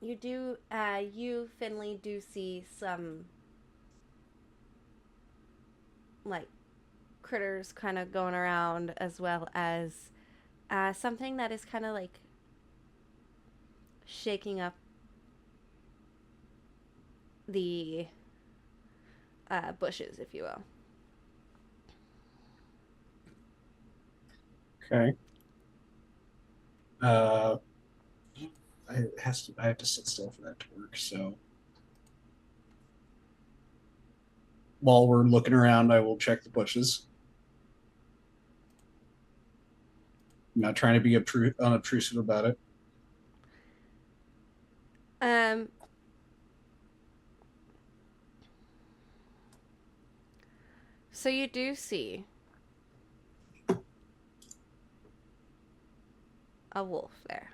You Finley do see some like critters kind of going around, as well as something that is kind of like shaking up the bushes, if you will. Okay. I have to sit still for that to work, so while we're looking around, I will check the bushes. I'm not trying to be unobtrusive about it. So you do see a wolf there.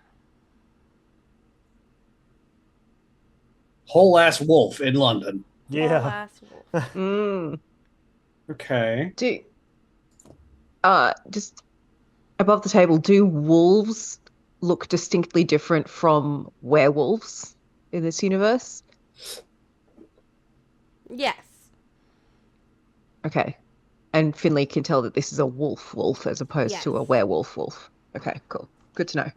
Whole ass wolf in London. Yeah. Whole ass wolf. Okay. Just above the table, do wolves look distinctly different from werewolves in this universe? Yes. Okay. And Finley can tell that this is a wolf as opposed to a werewolf wolf. Okay, cool. Good to know.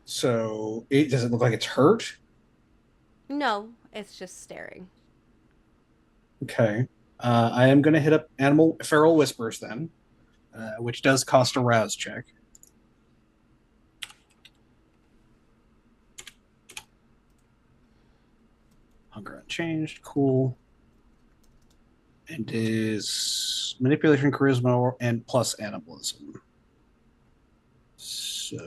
So, does it look like it's hurt? No, it's just staring. Okay. I am going to hit up Feral Whispers then, which does cost a rouse check. Hunger unchanged. Cool. And is manipulation, charisma, and plus animalism. So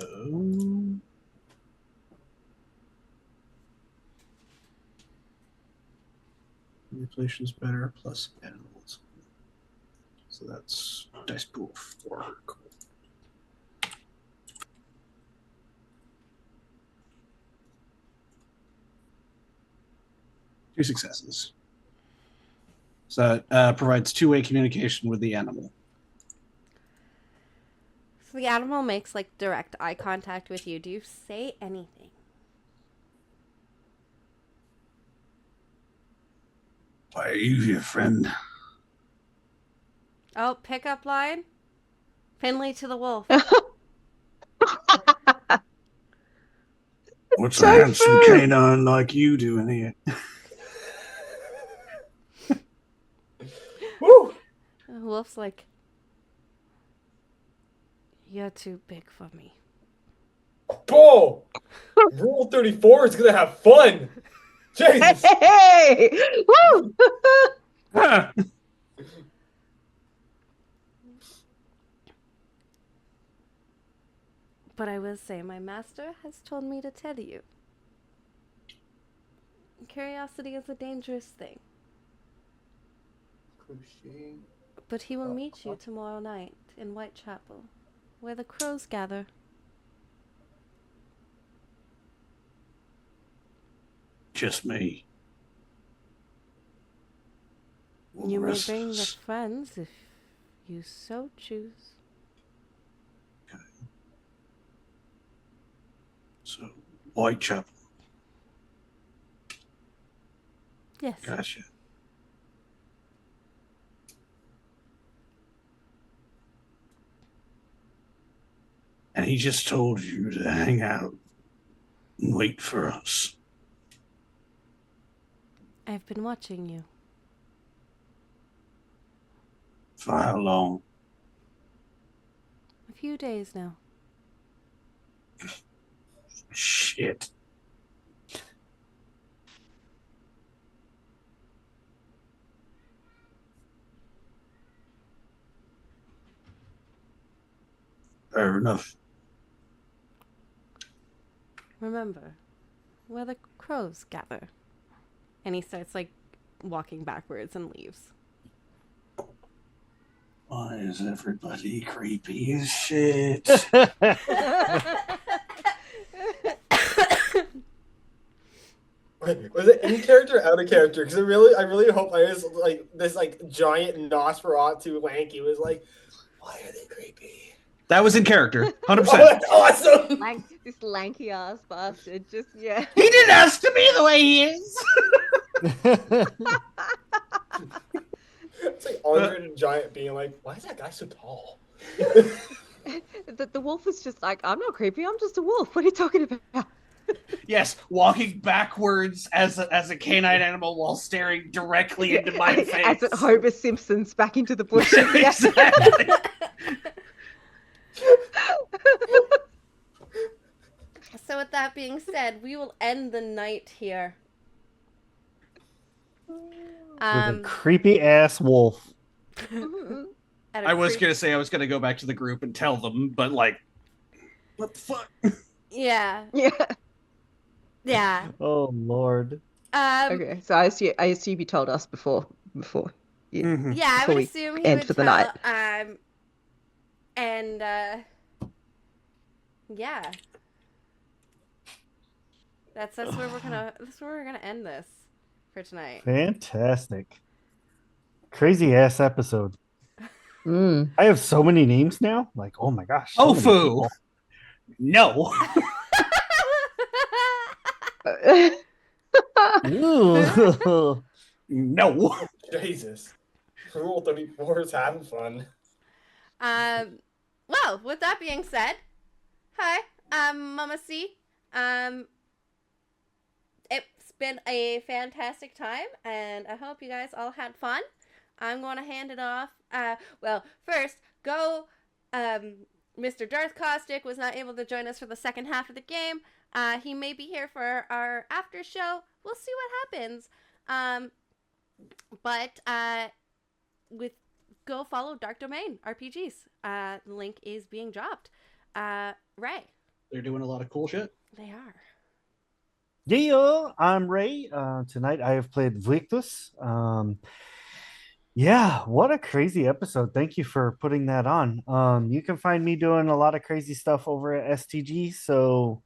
manipulation's better, plus animalism. So that's dice pool 4. Cool. Two successes. So that provides two-way communication with the animal. So the animal makes like direct eye contact with you. Do you say anything? Why are you here, friend? Oh, pickup line. Finley to the wolf. What's a handsome canine like you doing here? Woo! The wolf's like, You're too big for me. Bull! Rule 34 is gonna have fun! Jesus! Hey! Woo! But I will say, my master has told me to tell you. Curiosity is a dangerous thing. But he will meet you tomorrow night in Whitechapel, where the crows gather. Just me. You may Rest bring of the us. friends if you so choose. So, Whitechapel. Yes. Gotcha. And he just told you to hang out and wait for us. I've been watching you. For how long? A few days now. Shit. Fair enough. Remember, where the crows gather. And he starts, like, walking backwards and leaves. Why is everybody creepy as shit? Wait, was it in character or out of character? Because I really hope I was like this like giant Nosferatu lanky was like, why are they creepy? That was in character, 100%. Oh, that's awesome! This lanky ass bastard, just yeah. He didn't ask to be the way he is. It's like Andre the Giant being like, why is that guy so tall? The wolf is just like, I'm not creepy, I'm just a wolf. What are you talking about? Yes, walking backwards as a canine animal while staring directly into my face. As it Homer Simpson's back into the bushes. Yeah. Exactly. So with that being said, we will end the night here. With a creepy ass wolf. At a I was creep- gonna say I was gonna go back to the group and tell them, but like, what the fuck? Yeah. Yeah. Yeah. Oh Lord. Okay, so I assume you told us before. Yeah, Mhm. Yeah, I before would we assume he end would for the tell, night. and yeah. That's where we're gonna end this for tonight. Fantastic. Crazy ass episode. Mm. I have so many names now. Like, oh my gosh. so many Ofu. people. No. Ooh. No. Jesus. Rule 34 is having fun. Well, with that being said, hi, I'm Mama C. It's been a fantastic time, and I hope you guys all had fun. I'm going to hand it off. Well, first, go. Mr. Darth Caustic was not able to join us for the second half of the game. He may be here for our after show. We'll see what happens. But go follow Dark Domain RPGs. The link is being dropped. Ray. They're doing a lot of cool shit. They are. Yeah, I'm Ray. Tonight I have played Victus. Yeah, what a crazy episode. Thank you for putting that on. You can find me doing a lot of crazy stuff over at STG, so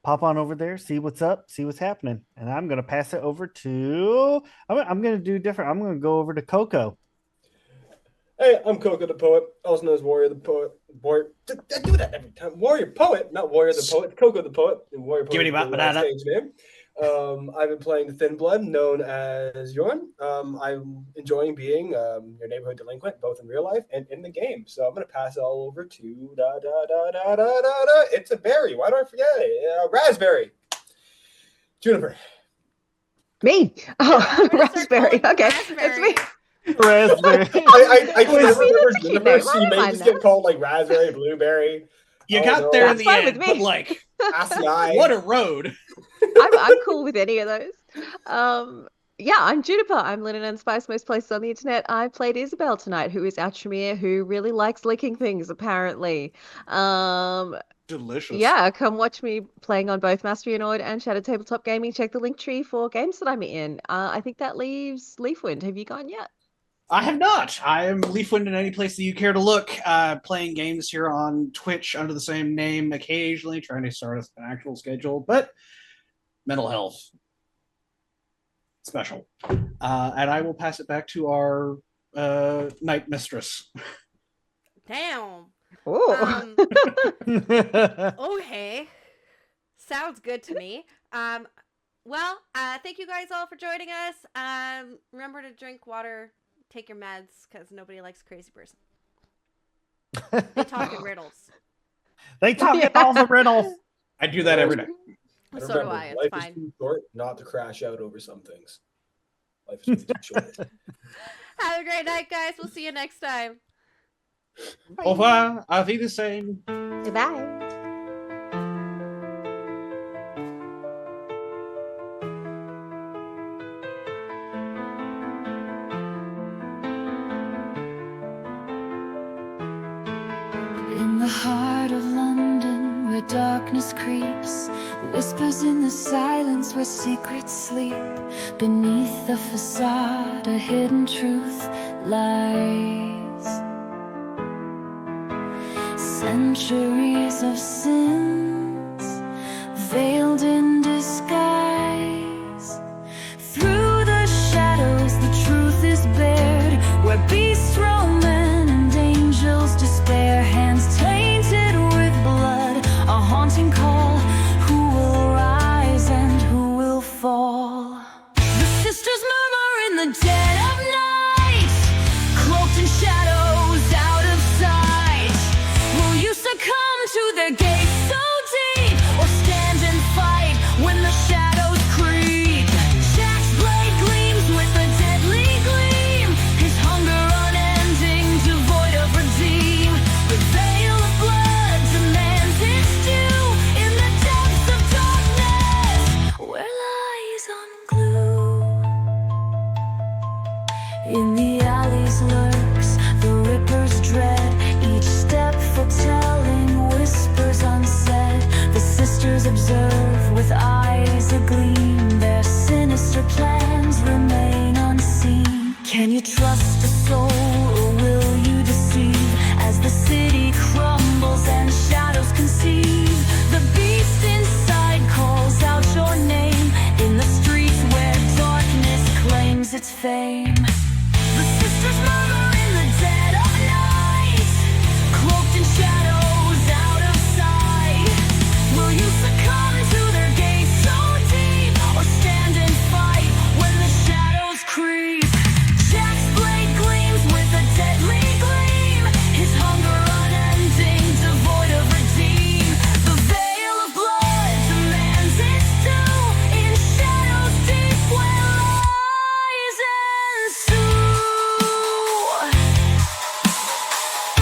pop on over there, see what's up, see what's happening. And I'm going to pass it over to... I'm going to do different. I'm going to go over to Coco. Hey, I'm Coco the Poet, also known as Warrior the Poet. I do that every time. Warrior Poet, not Warrior the Poet. Coco the Poet and Warrior Poet. Gibbity bop banana. Stage name. I've been playing the Thin Blood, known as Yorn. I'm enjoying being your neighborhood delinquent, both in real life and in the game. So I'm going to pass it all over to It's a berry. Why do I forget it? Raspberry. Juniper. Me. Oh, We're gonna start raspberry. calling you Okay, that's me. Raspberry. I can never mean, remember that's a cute Jennifer, name. so I you don't may mind just that. get called like raspberry, blueberry. You Oh, got no. there in That's the fine with end, me. but like, Assii. what a road! I'm cool with any of those. Yeah, I'm Juniper. I'm Linen and Spice most places on the internet. I played Isabel tonight, who is our Tremere, who really likes licking things, apparently. Delicious. Yeah, come watch me playing on both Mastery Annoyed and Shadow Tabletop Gaming. Check the link tree for games that I'm in. I think that leaves Leafwind. Have you gone yet? I have not. I am Leafwind in any place that you care to look. Playing games here on Twitch under the same name occasionally, trying to start an actual schedule, but mental health. Special. And I will pass it back to our night mistress. Damn. Oh. Okay. Sounds good to me. Well, thank you guys all for joining us. Remember to drink water, take your meds, because nobody likes a crazy person. They talk in riddles. They talk it all the riddle. I do that every day. And So do remember, I. It's life fine. is too short not to crash out over some things. Life is too short. Have a great night, guys. We'll see you next time. Au revoir. Auf Wiedersehen. Goodbye. In the heart of London, where darkness creeps, whispers in the silence where secrets sleep. Beneath the facade, a hidden truth lies. Centuries of sins, veiled in disguise. Through the shadows, the truth is bared, where beasts roam and angels despair. Hands tainted with blood, a haunting call. Who will rise and who will fall? The sisters murmur in the dead of night, cloaked in shadows out of sight. Will you succumb to their gaze so deep, or stand and fight when the shadows creep? Jack's blade gleams with a deadly gleam, his hunger unending, devoid of redeem. The veil of blood demands its due in the depths of darkness, where lies unglued. In the alleys lurks the Ripper's dread, each step foretelling whispers unsaid. The sisters observe with eyes agleam, their sinister plans remain unseen. Can you trust a soul, or will you deceive? As the city crumbles and shadows conceive, the beast inside calls out your name in the streets where darkness claims its fame.